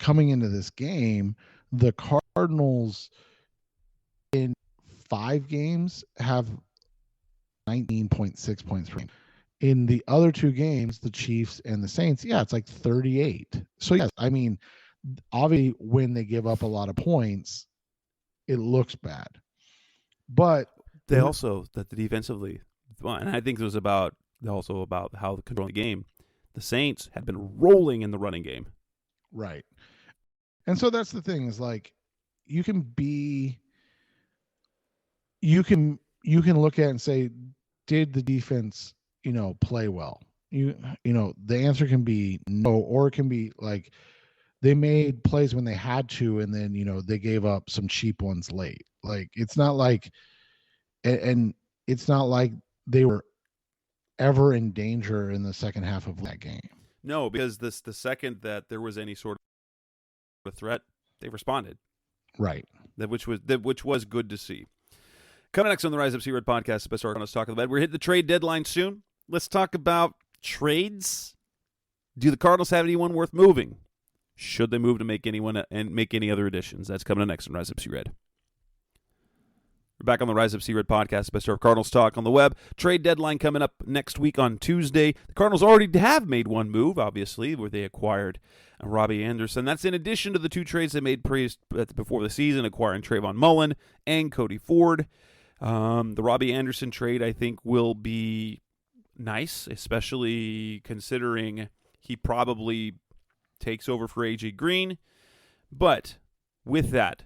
coming into this game, the Cardinals in 5 games have 19.6 points per game. In the other 2 games, the Chiefs and the Saints, it's like 38. So yes, I mean, obviously when they give up a lot of points, it looks bad. But they also, that the defensively, and I think it was also about how the control of the game, the Saints had been rolling in the running game. Right. And so that's the thing, is like, you can look at it and say, did the defense, play well? The answer can be no, or it can be like they made plays when they had to, and then, they gave up some cheap ones late. Like, it's not like, and it's not like they were ever in danger in the second half of that game. No, because the second that there was any sort of threat, they responded. Right. Which was good to see. Coming next on the Rise Up C-Red podcast, Best Cardinals Talk of the Bed. We're hitting the trade deadline soon. Let's talk about trades. Do the Cardinals have anyone worth moving? Should they move to make any other additions? That's coming up next on Rise Up C-Red. We're back on the Rise Up C-Red podcast, Best of Cardinals Talk on the web. Trade deadline coming up next week on Tuesday. The Cardinals already have made one move, obviously, where they acquired Robbie Anderson. That's in addition to the 2 trades they made before the season, acquiring Trayvon Mullen and Cody Ford. The Robbie Anderson trade, I think, will be nice, especially considering he probably takes over for A.J. Green. But with that,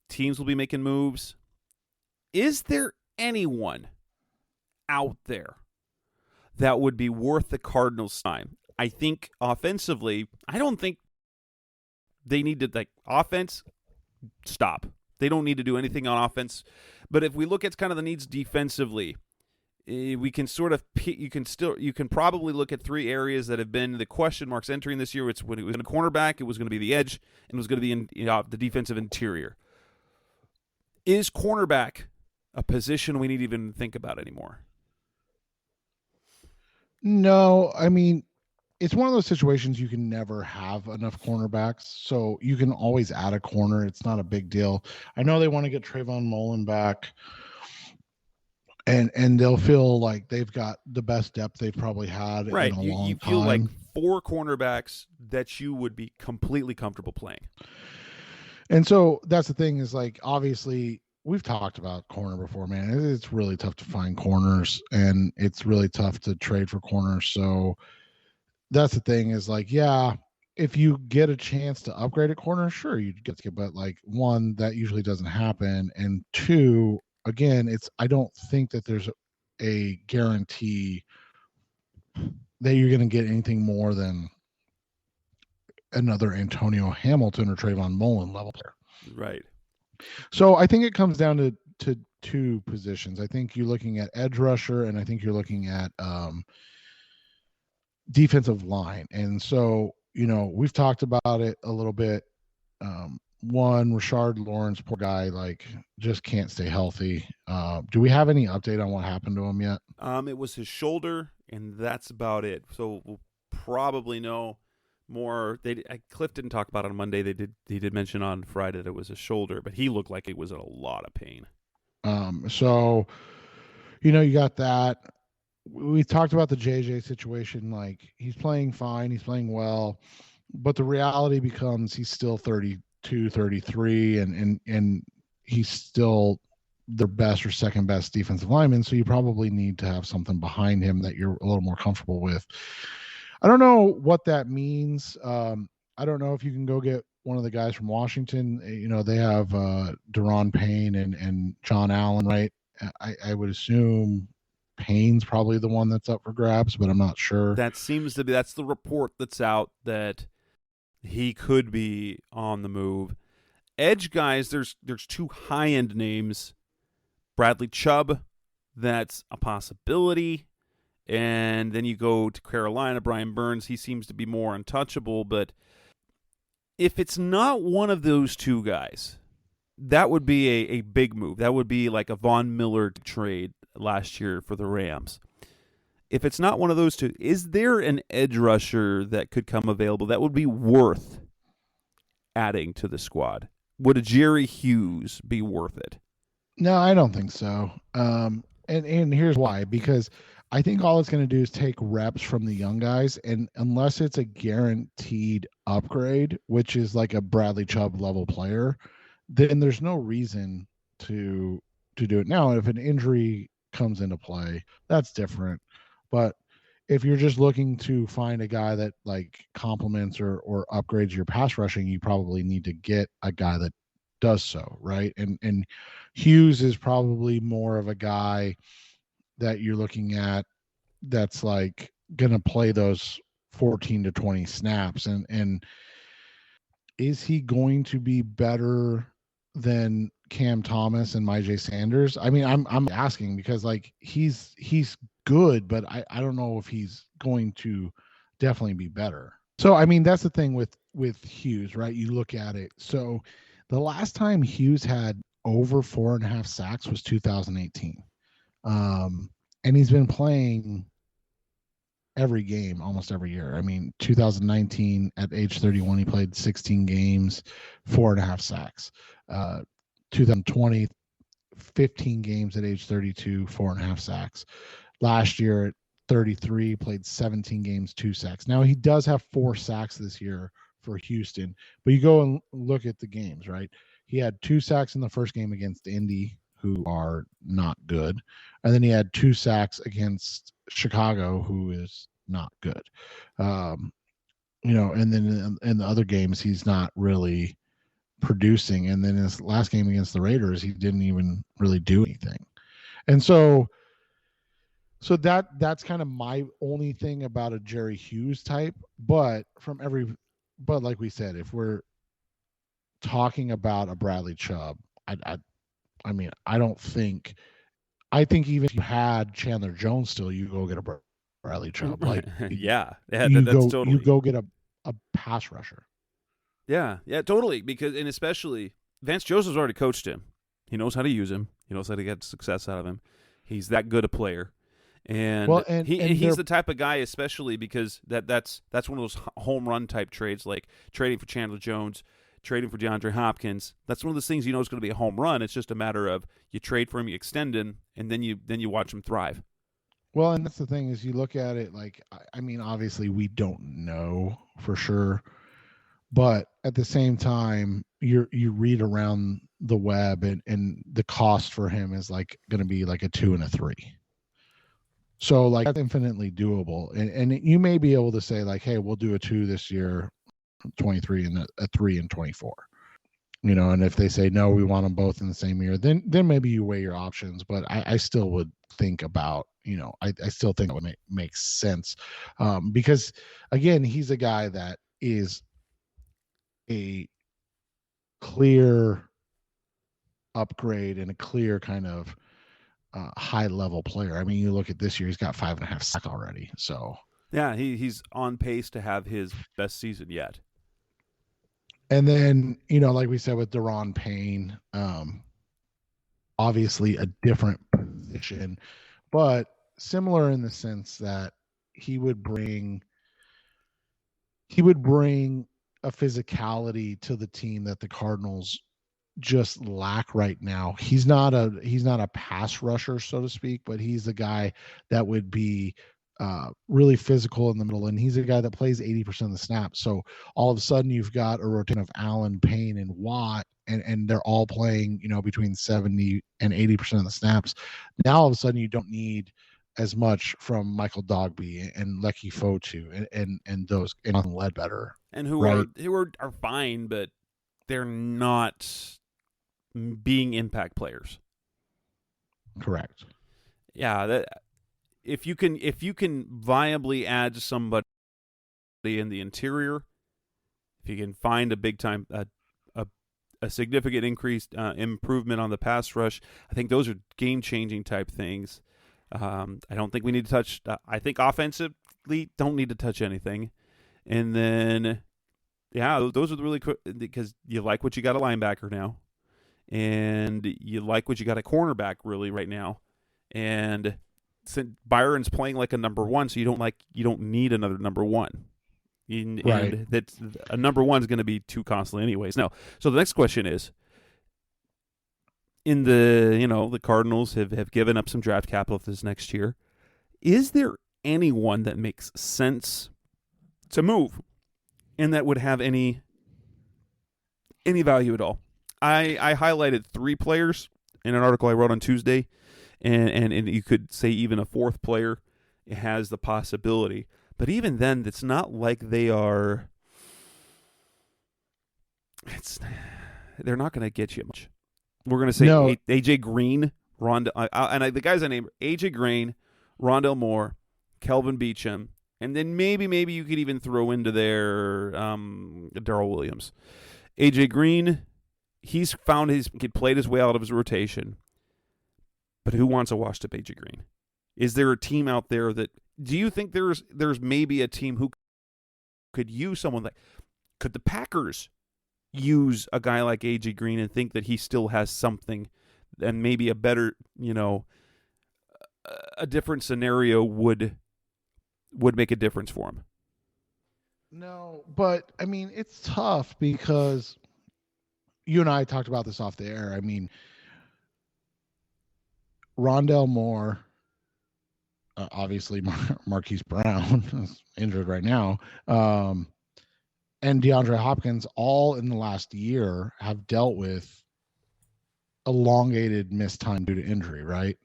teams will be making moves. Is there anyone out there that would be worth the Cardinals' time? I think offensively, I don't think they need to, offense, stop. They don't need to do anything on offense. But if we look at kind of the needs defensively, we can sort of, you can probably look at 3 areas that have been the question marks entering this year. It's when it was in a cornerback, it was going to be the edge, and it was going to be in the defensive interior. Is cornerback a position we need to even think about anymore? No, I mean, it's one of those situations you can never have enough cornerbacks, so you can always add a corner. It's not a big deal. I know they want to get Trayvon Mullen back, and they'll feel like they've got the best depth they've probably had in a long time. You feel like 4 cornerbacks that you would be completely comfortable playing. And so that's the thing, is like, obviously we've talked about corner before, man. It's really tough to find corners, and it's really tough to trade for corners. So that's the thing, is like, yeah, if you get a chance to upgrade a corner, sure, you'd get to get, but like, 1, that usually doesn't happen, and 2, again, I don't think that there's a guarantee that you're going to get anything more than another Antonio Hamilton or Trayvon Mullen level player. Right. So I think it comes down to two positions. I think you're looking at edge rusher, and I think you're looking at defensive line. And so, we've talked about it a little bit. One, Rashard Lawrence, poor guy, like just can't stay healthy. Do we have any update on what happened to him yet? It was his shoulder, and that's about it. So we'll probably know more. Cliff didn't talk about it on Monday. He did mention on Friday that it was a shoulder, but he looked like he was in a lot of pain. So, you got that. We talked about the JJ situation. Like, he's playing fine, he's playing well, but the reality becomes he's still 32, 33, and he's still their best or second best defensive lineman. So you probably need to have something behind him that you're a little more comfortable with. I don't know what that means. I don't know if you can go get one of the guys from Washington. They have Deron Payne and John Allen, right? I would assume Payne's probably the one that's up for grabs, but I'm not sure. That's the report that's out, that he could be on the move. Edge guys, there's two high-end names. Bradley Chubb, that's a possibility. And then you go to Carolina, Brian Burns, he seems to be more untouchable. But if it's not one of those two guys, that would be a big move. That would be like a Von Miller trade last year for the Rams. If it's not one of those two, is there an edge rusher that could come available that would be worth adding to the squad? Would a Jerry Hughes be worth it? No, I don't think so. And here's why. Because I think all it's going to do is take reps from the young guys, and unless it's a guaranteed upgrade, which is like a Bradley Chubb level player, then there's no reason to do it now. If an injury comes into play, that's different. But if you're just looking to find a guy that like complements or upgrades your pass rushing, you probably need to get a guy that does so, right? And Hughes is probably more of a guy that you're looking at that's like going to play those 14 to 20 snaps. And is he going to be better than Cam Thomas and Myjai Sanders? I mean, I'm asking because like he's good, but I don't know if he's going to definitely be better. So, I mean, that's the thing with Hughes, right? You look at it. So the last time Hughes had over 4.5 sacks was 2018. And he's been playing every game, almost every year. I mean, 2019 at age 31, he played 16 games, 4.5 sacks. 2020, 15 games at age 32, 4.5 sacks. Last year at 33, played 17 games, 2 sacks. Now he does have 4 sacks this year for Houston, but you go and look at the games, right? He had 2 sacks in the first game against Indy, who are not good. And then he had 2 sacks against Chicago, who is not good. And then in the other games, he's not really producing. And then his last game against the Raiders, he didn't even really do anything. And so that's kind of my only thing about a Jerry Hughes type. But like we said, if we're talking about a Bradley Chubb, I think even if you had Chandler Jones still, you go get a Bradley Chubb. Like, you go get a pass rusher. Yeah, totally. Because, and especially Vance Joseph's already coached him. He knows how to use him. He knows how to get success out of him. He's that good a player. And, he's the type of guy, especially because that's one of those home run type trades, like trading for Chandler Jones, trading for DeAndre Hopkins. That's one of those things you know is going to be a home run. It's just a matter of you trade for him, you extend him, and then you watch him thrive. Well, and that's the thing is you look at it like, I mean, obviously we don't know for sure, but at the same time, you read around the web and the cost for him is like going to be like a 2 and a 3. So like that's infinitely doable. And you may be able to say like, hey, we'll do a 2 this year, 23, and a 3 in 24. And if they say no, we want them both in the same year, then maybe you weigh your options. But I still would think about, I still think it would make sense, because again, he's a guy that is a clear upgrade and a clear kind of high level player. I mean, you look at this year, he's got 5.5 sacks already. So yeah, he's on pace to have his best season yet. And then, like we said with Deron Payne, obviously a different position, but similar in the sense that he would bring a physicality to the team that the Cardinals just lack right now. He's not a pass rusher, so to speak, but he's a guy that would be really physical in the middle, and he's a guy that plays 80% of the snaps. So all of a sudden you've got a rotation of Allen, Payne, and Watt, and they're all playing, between 70 and 80% of the snaps. Now all of a sudden you don't need as much from Michael Dogby and Lecky Fotu and those and Ledbetter, and who are fine, but they're not being impact players. Correct. Yeah, that if you can viably add somebody in the interior, if you can find a big time a significant increased improvement on the pass rush, I think those are game changing type things. I don't think we need to touch. I think offensively don't need to touch anything, and then those are the really because you like what you got a linebacker now, and you like what you got a cornerback really right now, and since Byron's playing like a number one, so you don't need another number one. Right. And that's a number one is going to be too costly anyways. Now, so the next question is, in the Cardinals have given up some draft capital for this next year. Is there anyone that makes sense to move and that would have any value at all? I highlighted 3 players in an article I wrote on Tuesday, and you could say even a 4th player has the possibility. But even then, it's not like they are. They're not going to get you much. We're going to say no. AJ Green, the guys I named AJ Green, Rondell Moore, Kelvin Beachum, and then maybe you could even throw into there Darrell Williams. AJ Green, he's played his way out of his rotation. But who wants a washed up AJ Green? Is there a team out there that? Do you think there's maybe a team who could use someone like? Could the Packers use a guy like AJ Green and think that he still has something, and maybe a better, a different scenario would make a difference for him? No, but I mean, it's tough because you and I talked about this off the air. I mean, Rondell Moore, obviously Marquise Brown is injured right now, and DeAndre Hopkins, all in the last year, have dealt with elongated missed time due to injury, right?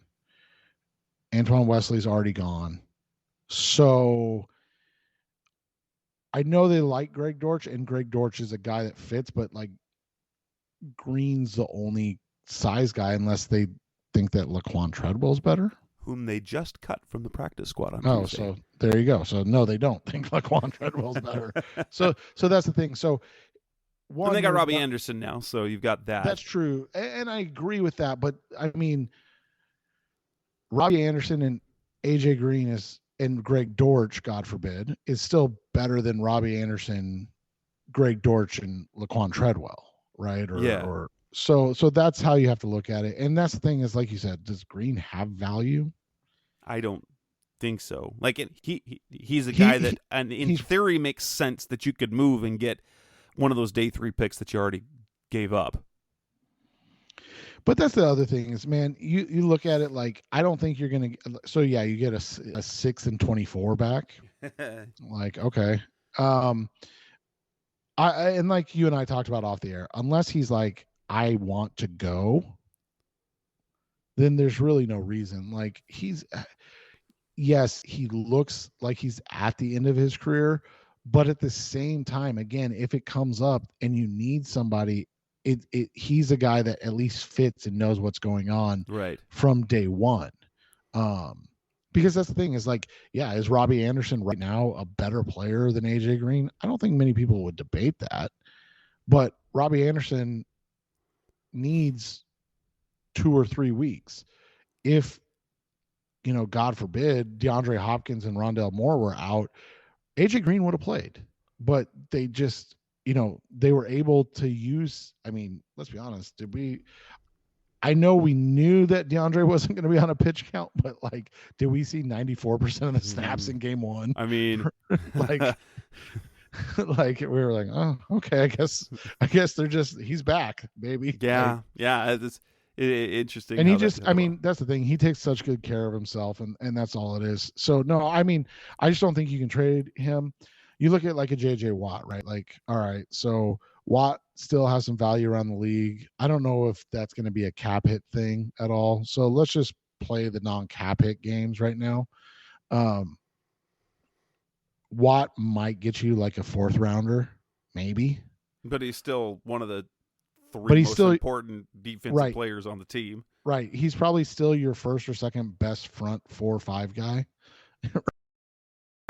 Antoine Wesley's already gone. So I know they like Greg Dortch, and Greg Dortch is a guy that fits, but like Green's the only size guy unless they think that Laquan Treadwell's better. Whom they just cut from the practice squad on Tuesday. So there you go. So no, they don't think Laquan Treadwell's better. so that's the thing. So and they got Robbie Anderson now, so you've got that. That's true, and I agree with that. But I mean, Robbie Anderson and AJ Green and Greg Dortch, God forbid, is still better than Robbie Anderson, Greg Dortch, and Laquan Treadwell, right? So that's how you have to look at it. And that's the thing is, like you said, does Green have value? I don't think so. Like he's a guy that, and in theory, makes sense that you could move and get one of those day 3 picks that you already gave up. But that's the other thing is, man, you look at it like, I don't think you're going to. So yeah, you get a 6 and 24 back. Like, okay. And like you and I talked about off the air, unless he's like, I want to go, then there's really no reason. Like yes, he looks like he's at the end of his career, but at the same time, again, if it comes up and you need somebody he's a guy that at least fits and knows what's going on right from day one. Because that's the thing is like, yeah, is Robbie Anderson right now a better player than AJ Green? I don't think many people would debate that, but Robbie Anderson needs 2 or 3 weeks. If, God forbid, DeAndre Hopkins and Rondale Moore were out, AJ Green would have played, but they just, they were able to use, let's be honest. I know we knew that DeAndre wasn't going to be on a pitch count, but like, did we see 94% of the snaps in game one? I mean, like we were like, oh, okay, I guess they're just, he's back, baby. Yeah. It's interesting. And he just, that's the thing. He takes such good care of himself, and that's all it is. So no, I just don't think you can trade him. You look at like a JJ Watt, right? Like, all right, so Watt still has some value around the league. I don't know if that's going to be a cap hit thing at all. So let's just play the non-cap hit games right now. Watt might get you like a 4th rounder, maybe. But he's still one of the 3 most important defensive players on the team. Right. He's probably still your 1st or 2nd best front 4 or 5 guy.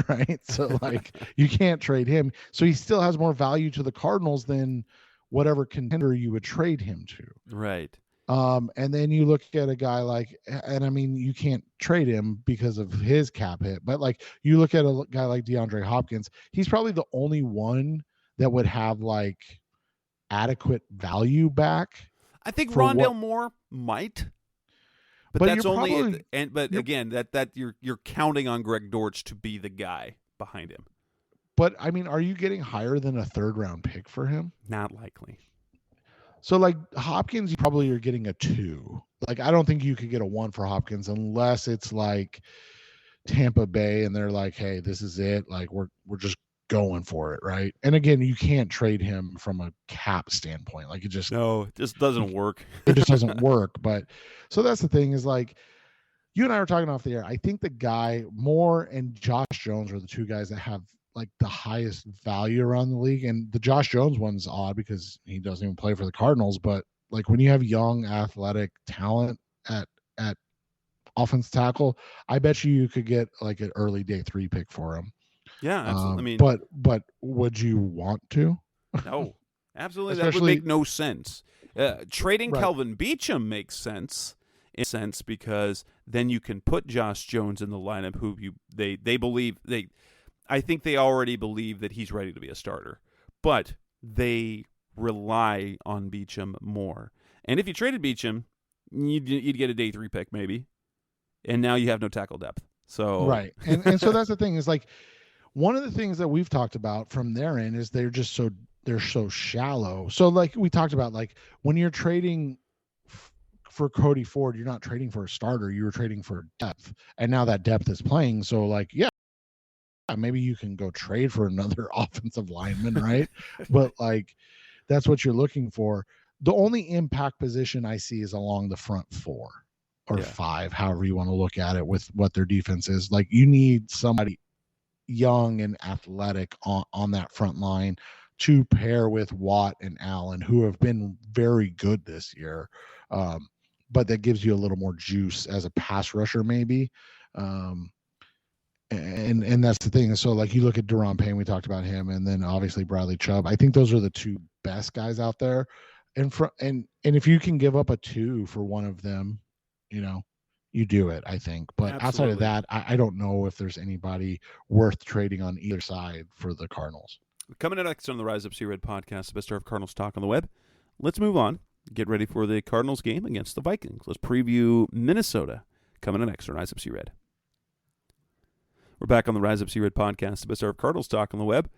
Right. So like you can't trade him. So he still has more value to the Cardinals than whatever contender you would trade him to. Right. And then you look at a guy like, and you can't trade him because of his cap hit, but like you look at a guy like DeAndre Hopkins, he's probably the only one that would have like adequate value back. I think Rondale Moore might. But that's only, again, that you're counting on Greg Dortch to be the guy behind him. But are you getting higher than a 3rd round pick for him? Not likely. So like Hopkins, you probably are getting a 2. Like I don't think you could get a 1 for Hopkins unless it's like Tampa Bay and they're like, hey, this is it. Like we're just going for it, right? And again, you can't trade him from a cap standpoint. Like it just doesn't work. It just doesn't work. But so that's the thing is like you and I were talking off the air. I think the guy Moore and Josh Jones are the 2 guys that have like the highest value around the league. And the Josh Jones one's odd because he doesn't even play for the Cardinals. But like when you have young athletic talent at offense tackle, I bet you could get like an early day 3 pick for him. Yeah, absolutely. But would you want to? No, absolutely. That would make no sense. Trading Kelvin Beachum makes sense because then you can put Josh Jones in the lineup, who I think they already believe that he's ready to be a starter, but they rely on Beachum more. And if you traded Beachum, you'd get a day 3 pick maybe, and now you have no tackle depth. So right, and so that's the thing is like. One of the things that we've talked about from their end is they're so shallow. So like we talked about, like when you're trading for Cody Ford, you're not trading for a starter, you were trading for depth. And now that depth is playing. So like, yeah, maybe you can go trade for another offensive lineman, right? But like, that's what you're looking for. The only impact position I see is along the front 4 or 5, however you want to look at it with what their defense is. Like you need somebody young and athletic on that front line to pair with Watt and Allen, who have been very good this year. But that gives you a little more juice as a pass rusher, maybe. And that's the thing. So like you look at Deron Payne, we talked about him, and then obviously Bradley Chubb. I think those are the 2 best guys out there. And if you can give up a 2 for one of them, you do it, I think. But absolutely. Outside of that, I don't know if there's anybody worth trading on either side for the Cardinals. Coming up next on the Rise Up See Red podcast, the best of Cardinals talk on the web. Let's move on. Get ready for the Cardinals game against the Vikings. Let's preview Minnesota. Coming up next on Rise Up See Red. We're back on the Rise Up See Red podcast, the best of Cardinals talk on the web.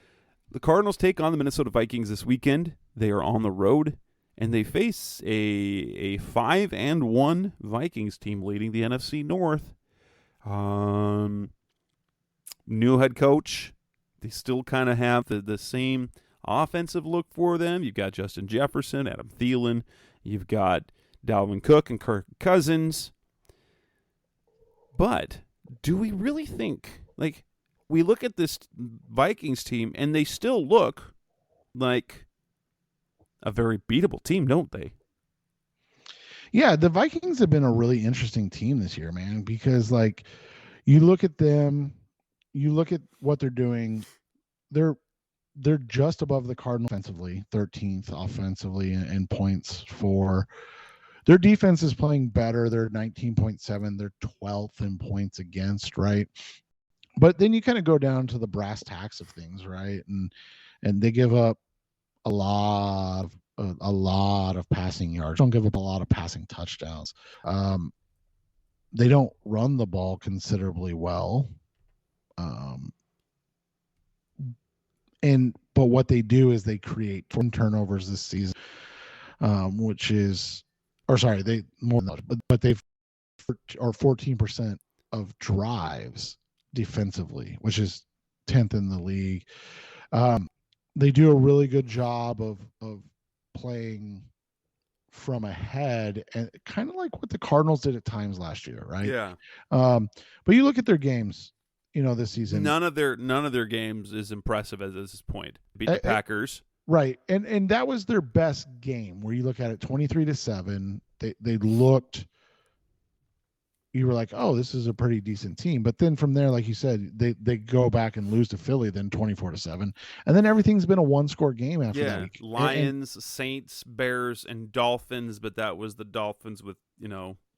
The Cardinals take on the Minnesota Vikings this weekend. They are on the road, and they face a 5-1 Vikings team leading the NFC North. New head coach. They still kind of have the same offensive look for them. You've got Justin Jefferson, Adam Thielen. You've got Dalvin Cook and Kirk Cousins. But do we really think, like, we look at this Vikings team and they still look like a very beatable team, don't they? Yeah, the Vikings have been a really interesting team this year, man, because like you look at them, you look at what they're doing, they're just above the Cardinals offensively, 13th offensively in points for. Their defense is playing better. They're 19.7. They're 12th in points against, right? But then you kind of go down to the brass tacks of things, right? And they give up a lot of passing yards. Don't give up a lot of passing touchdowns. They don't run the ball considerably well. But what they do is they create 10 turnovers this season, which is, or sorry, they more than that, but they've are 14% of drives defensively, which is 10th in the league. They do a really good job of playing from ahead, and kind of like what the Cardinals did at times last year, right? Yeah. But you look at their games, this season. None of their games is impressive as this point. Beat the Packers. Right. And that was their best game where you look at it 23-7. They looked, you were like, oh, this is a pretty decent team. But then from there, like you said, they go back and lose to Philly, then 24-7. And then everything's been a one-score game after that week. Lions, Saints, Bears, and Dolphins, but that was the Dolphins with,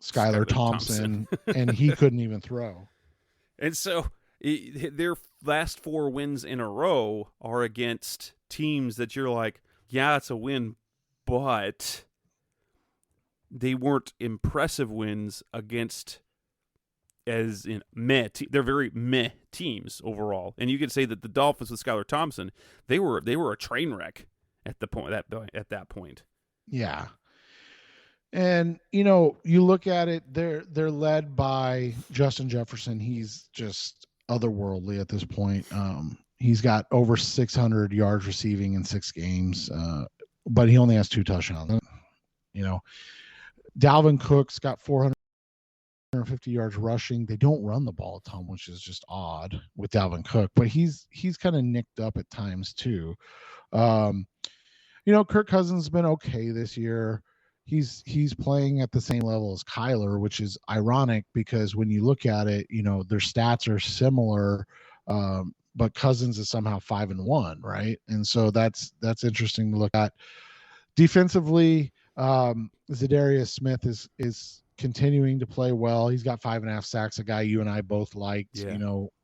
Skylar Thompson, and he couldn't even throw. And so their last 4 wins in a row are against teams that you're like, yeah, it's a win, but they weren't impressive wins against, as in meh. They're very meh teams overall. And you could say that the Dolphins with Skylar Thompson, they were a train wreck at that point. Yeah. And you look at it, they're led by Justin Jefferson. He's just otherworldly at this point. He's got over 600 yards receiving in 6 games, but he only has 2 touchdowns. Dalvin Cook's got 450 yards rushing. They don't run the ball a ton, which is just odd with Dalvin Cook, but he's kind of nicked up at times too. Kirk Cousins has been okay this year. He's playing at the same level as Kyler, which is ironic because when you look at it, their stats are similar. But Cousins is somehow 5-1, right? And so that's interesting to look at. Defensively, Zadarius Smith is continuing to play well. He's got 5.5 sacks, a guy you and I both liked,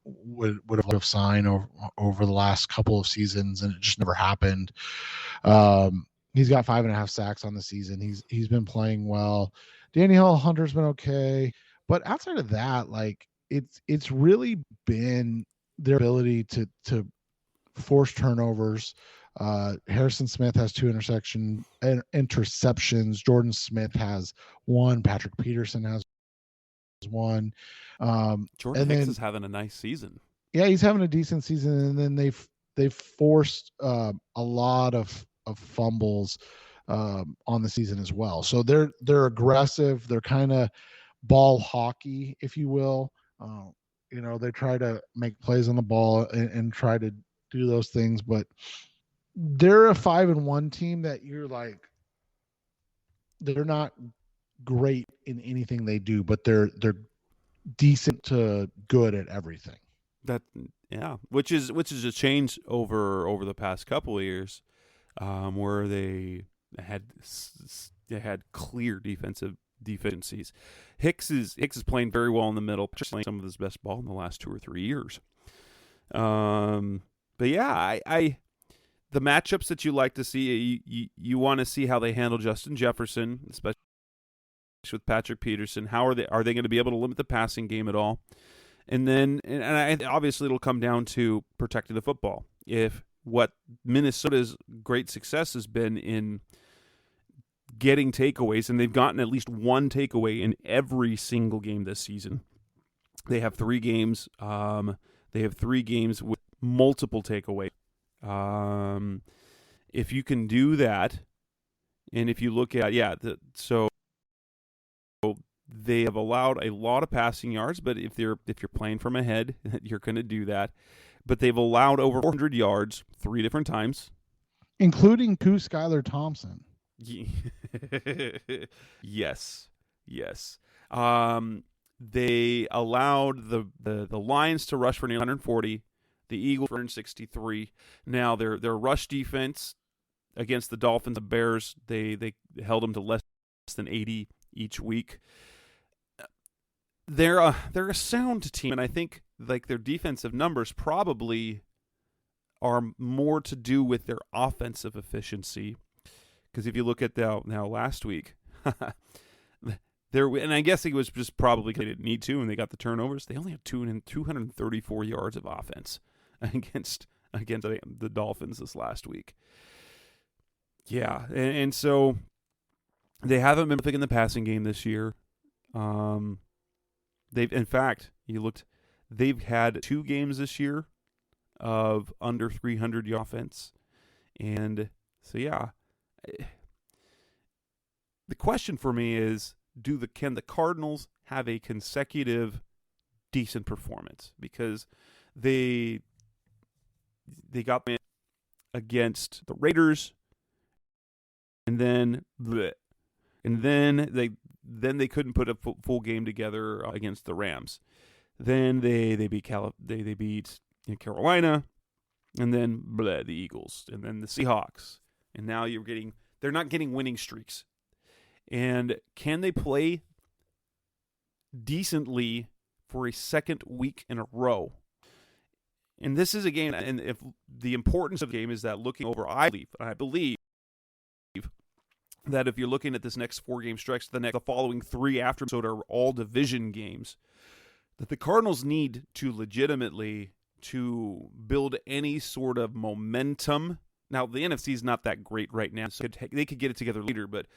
would have signed over the last couple of seasons, and it just never happened. He's got 5.5 sacks on the season. He's been playing well. Daniel Hunter's been okay, but outside of that, like it's really been their ability to force turnovers. Harrison Smith has 2 interceptions. Jordan Smith has 1. Patrick Peterson has 1. Jordan Hicks is having a nice season. Yeah, he's having a decent season. And then they've forced a lot of fumbles on the season as well. So they're aggressive. They're kind of ball hockey, if you will. They try to make plays on the ball and try to do those things, but they're a 5-1 team that you're like, they're not great in anything they do, but they're decent to good at everything. Which is a change over the past couple of years, where they had clear defensive deficiencies. Hicks is playing very well in the middle, playing some of his best ball in the last 2 or 3 years. But yeah, the matchups that you like to see, you want to see how they handle Justin Jefferson, especially with Patrick Peterson. How are they going to be able to limit the passing game at all? And then, obviously, it'll come down to protecting the football. If what Minnesota's great success has been in getting takeaways, and they've gotten at least 1 takeaway in every single game this season. They have 3 games. They have 3 games with multiple takeaways. If you can do that, and if you look at so they have allowed a lot of passing yards, but if you're playing from ahead, you're going to do that. But they've allowed over 400 yards 3 different times. including to Skylar Thompson. Yes, yes. They allowed the Lions to rush for nearly 140, the Eagles for 163. Now their rush defense against the Dolphins, the Bears, they held them to less than 80 each week. They're a sound team, and I think like their defensive numbers probably are more to do with their offensive efficiency. Because if you look at now last week, and I guess it was just probably because they didn't need to, and they got the turnovers. They only had 234 yards of offense against the Dolphins this last week. Yeah, and so they haven't been picking the passing game this year. They've had 2 games this year of under 300 yard offense, and so yeah. The question for me is, can the Cardinals have a consecutive decent performance? Because they got against the Raiders, and then they couldn't put a full game together against the Rams. Then they beat Carolina, and then the Eagles, and then the Seahawks, and now they're not getting winning streaks. And can they play decently for a second week in a row? And this is a game, and if the importance of the game is that looking over, I believe that if you're looking at this next 4-game stretch, the following 3 after Minnesota are all division games, that the Cardinals need to legitimately to build any sort of momentum. Now, the NFC is not that great right now, so they could get it together later, but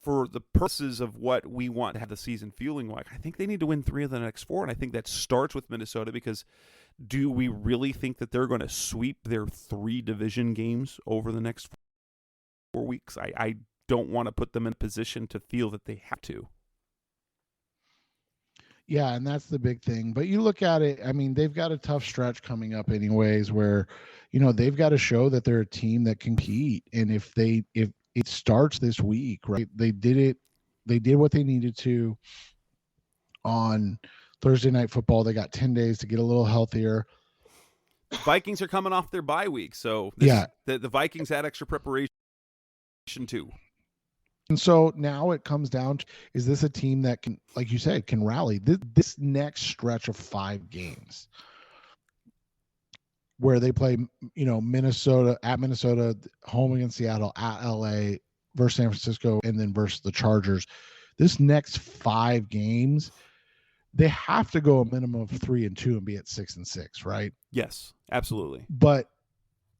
for the purposes of what we want to have the season feeling like, I think they need to win 3 of the next 4, and I think that starts with Minnesota, because do we really think that they're going to sweep their 3 division games over the next 4 weeks? I don't want to put them in a position to feel that they have to. Yeah, and that's the big thing. But you look at it, I mean, they've got a tough stretch coming up anyways, where, they've got to show that they're a team that can compete. And if it starts this week, right? They did what they needed to on Thursday Night Football. They got 10 days to get a little healthier. Vikings are coming off their bye week, so the Vikings had extra preparation too. And so now it comes down to, is this a team that can, like you said, can rally? This next stretch of 5 games where they play, Minnesota, home against Seattle, at LA, versus San Francisco, and then versus the Chargers. This next 5 games, they have to go a minimum of 3-2 and be at 6-6, right? Yes, absolutely. But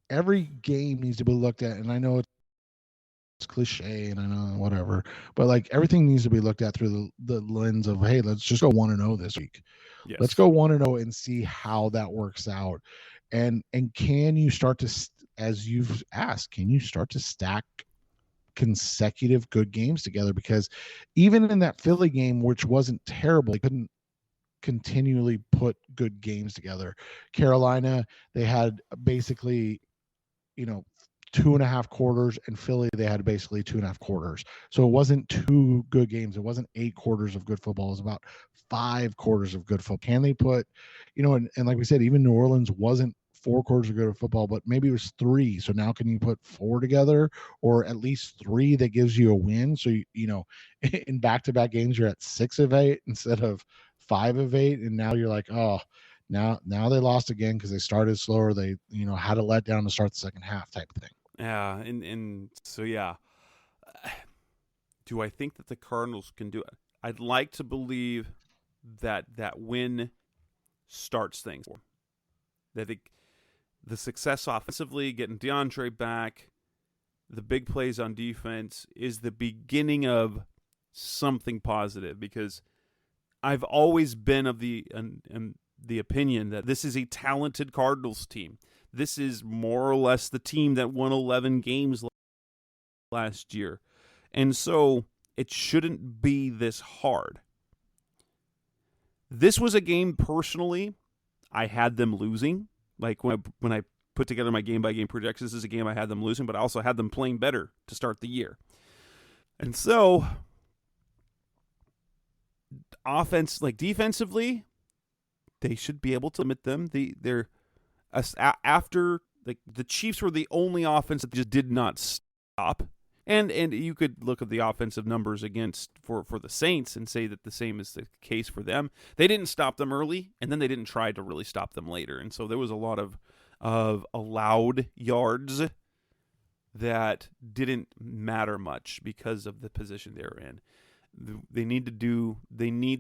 every game needs to be looked at, and I know it's cliche and I know whatever, but like everything needs to be looked at through the lens of, hey, let's just go 1-0 this week. Yes. Let's go 1-0 and see how that works out. And can you start to, as you've asked, can you start to stack consecutive good games together? Because even in that Philly game, which wasn't terrible, they couldn't continually put good games together. Carolina, they had basically 2.5 quarters, and Philly, they had basically 2.5 quarters. So it wasn't 2 good games. It wasn't 8 quarters of good football. It was about 5 quarters of good football. Can they put, and like we said, even New Orleans wasn't 4 quarters of good football, but maybe it was 3. So now can you put 4 together, or at least 3 that gives you a win? So, in back-to-back games, you're at 6 of 8 instead of 5 of 8. And now you're like, oh, now they lost again because they started slower. They, had a letdown to start the second half type of thing. Yeah, and so, yeah. Do I think that the Cardinals can do it? I'd like to believe that win starts things. That the success offensively, getting DeAndre back, the big plays on defense is the beginning of something positive, because I've always been of the opinion that this is a talented Cardinals team. This is more or less the team that won 11 games last year. And so it shouldn't be this hard. This was a game, personally, I had them losing. Like when I put together my game-by-game projections. This is a game I had them losing, but I also had them playing better to start the year. And so, defensively, they should be able to limit them. After the Chiefs were the only offense that just did not stop. And you could look at the offensive numbers for the Saints and say that the same is the case for them. They didn't stop them early, and then they didn't try to really stop them later. And so there was a lot of allowed yards that didn't matter much because of the position they were in. They need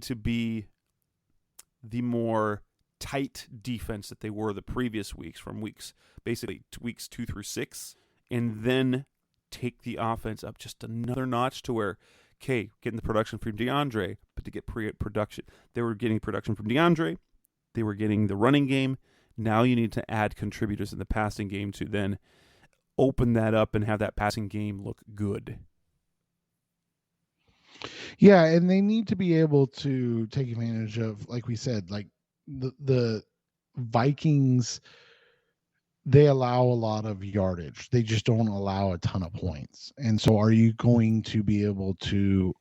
to be the more tight defense that they were the previous weeks, from weeks 2 through 6, and then take the offense up just another notch to where, okay, getting the production from DeAndre, but to get production, they were getting production from DeAndre, they were getting the running game. Now you need to add contributors in the passing game to then open that up and have that passing game look good. Yeah, and they need to be able to take advantage of, like we said, like the Vikings, they allow a lot of yardage. They just don't allow a ton of points. And so are you going to be able to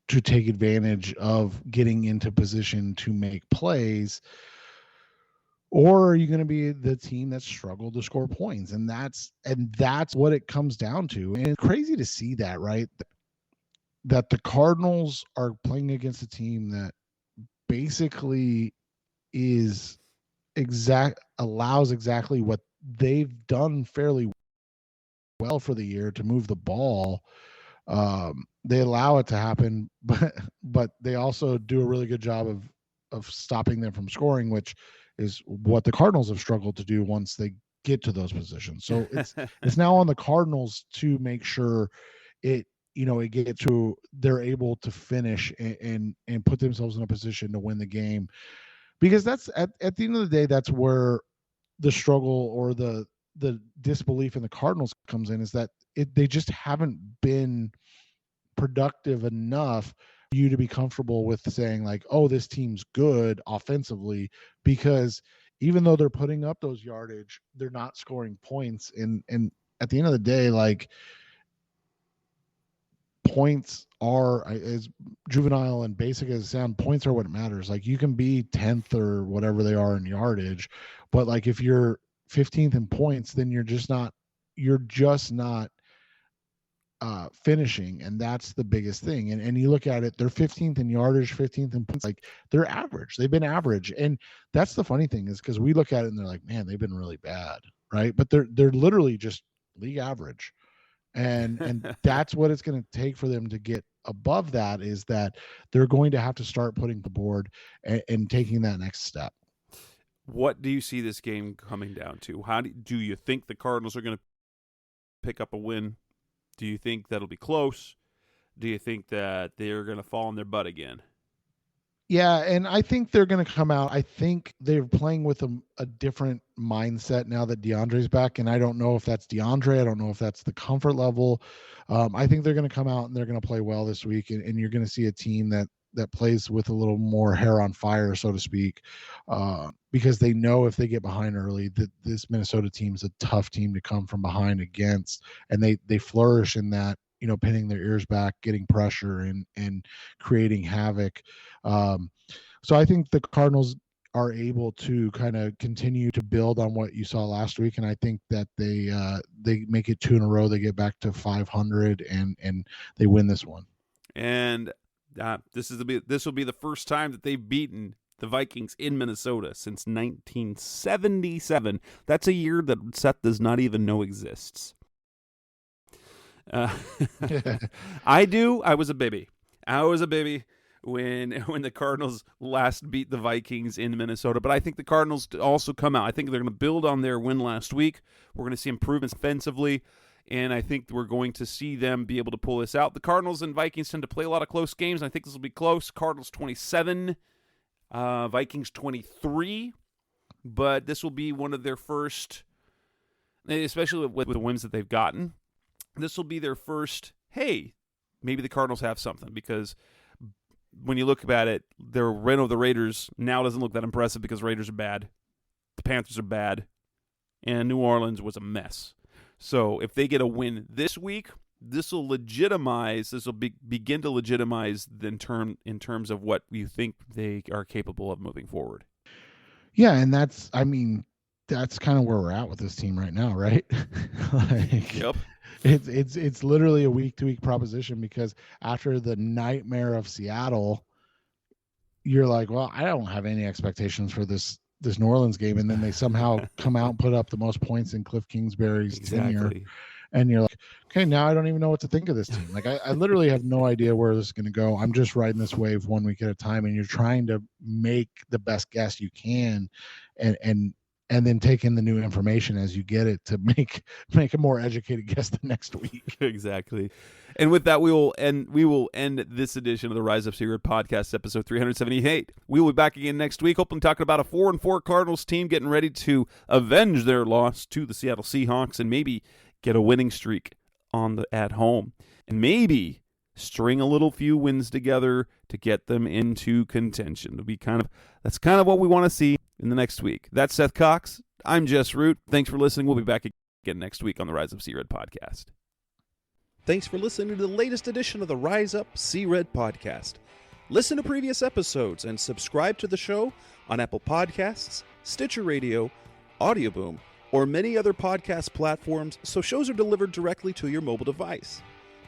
take advantage of getting into position to make plays, or are you going to be the team that struggled to score points? And that's what it comes down to. And it's crazy to see that, right? That the Cardinals are playing against a team that basically allows exactly what they've done fairly well for the year, to move the ball. They allow it to happen, but they also do a really good job of stopping them from scoring, which is what the Cardinals have struggled to do once they get to those positions. So it's now on the Cardinals to make sure it gets to, they're able to finish and put themselves in a position to win the game. Because that's at the end of the day, that's where the struggle or the disbelief in the Cardinals comes in, is that they just haven't been productive enough for you to be comfortable with saying like, oh, this team's good offensively, because even though they're putting up those yardage, they're not scoring points. And at the end of the day, like, points are, as juvenile and basic as it sounds, points are what matters. Like, you can be 10th or whatever they are in yardage, but like if you're 15th in points, then you're just not finishing. And that's the biggest thing. And you look at it, they're 15th in yardage, 15th in points. Like, they're average. They've been average. And that's the funny thing, is because we look at it and they're like, man, they've been really bad, right? But they're literally just league average. And that's what it's going to take for them to get above that, is that they're going to have to start putting the board and taking that next step. What do you see this game coming down to? How do you think the Cardinals are going to pick up a win? Do you think that'll be close? Do you think that they're going to fall on their butt again? Yeah, and I think they're going to come out. I think they're playing with a different mindset now that DeAndre's back, and I don't know if that's DeAndre. I don't know if that's the comfort level. I think they're going to come out and they're going to play well this week, and you're going to see a team that plays with a little more hair on fire, so to speak, because they know if they get behind early, that this Minnesota team is a tough team to come from behind against, and they flourish in that, pinning their ears back, getting pressure and creating havoc. So I think the Cardinals are able to kind of continue to build on what you saw last week, and I think that they make it 2 in a row. They get back to 500 and they win this one. And this will be the first time that they've beaten the Vikings in Minnesota since 1977. That's a year that Seth does not even know exists. I do. I was a baby when the Cardinals last beat the Vikings in Minnesota. But I think the Cardinals also come out. I think they're going to build on their win last week. We're going to see improvements offensively, and I think we're going to see them be able to pull this out. The Cardinals and Vikings tend to play a lot of close games, and I think this will be close. Cardinals 27, Vikings 23. But this will be one of their first, especially with the wins that they've gotten, this will be their first, hey, maybe the Cardinals have something, because when you look at it, their win over the Raiders now doesn't look that impressive because Raiders are bad. The Panthers are bad. and New Orleans was a mess. So if they get a win this week, this will begin to legitimize in terms of what you think they are capable of moving forward. Yeah, and that's kind of where we're at with this team right now, right? Yep. It's literally a week-to-week proposition, because after the nightmare of Seattle, you're like, well, I don't have any expectations for this New Orleans game, and then they somehow come out and put up the most points in Cliff Kingsbury's tenure, and you're like, okay, now I don't even know what to think of this team. Like, I literally have no idea where this is going to go. I'm just riding this wave 1 week at a time, and you're trying to make the best guess you can, and then take in the new information as you get it to make a more educated guess the next week. Exactly. And with that, we will end this edition of the Rise Up C Red Podcast, episode 378. We will be back again next week, hoping to talk about a 4-4 Cardinals team getting ready to avenge their loss to the Seattle Seahawks and maybe get a winning streak at home, and maybe string a few wins together to get them into contention. That's kind of what we want to see in the next week. That's Seth Cox. I'm Jess Root. Thanks for listening. We'll be back again next week on the Rise Up C Red Podcast. Thanks for listening to the latest edition of the Rise Up C Red Podcast. Listen to previous episodes and subscribe to the show on Apple Podcasts, Stitcher Radio, Audioboom, or many other podcast platforms, so shows are delivered directly to your mobile device.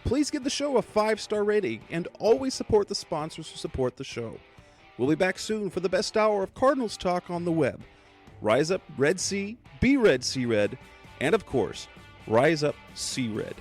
Please give the show a 5-star rating and always support the sponsors who support the show. We'll be back soon for the best hour of Cardinals talk on the web. Rise up, Red Sea, be Red, Sea Red, and of course, Rise Up, Sea Red.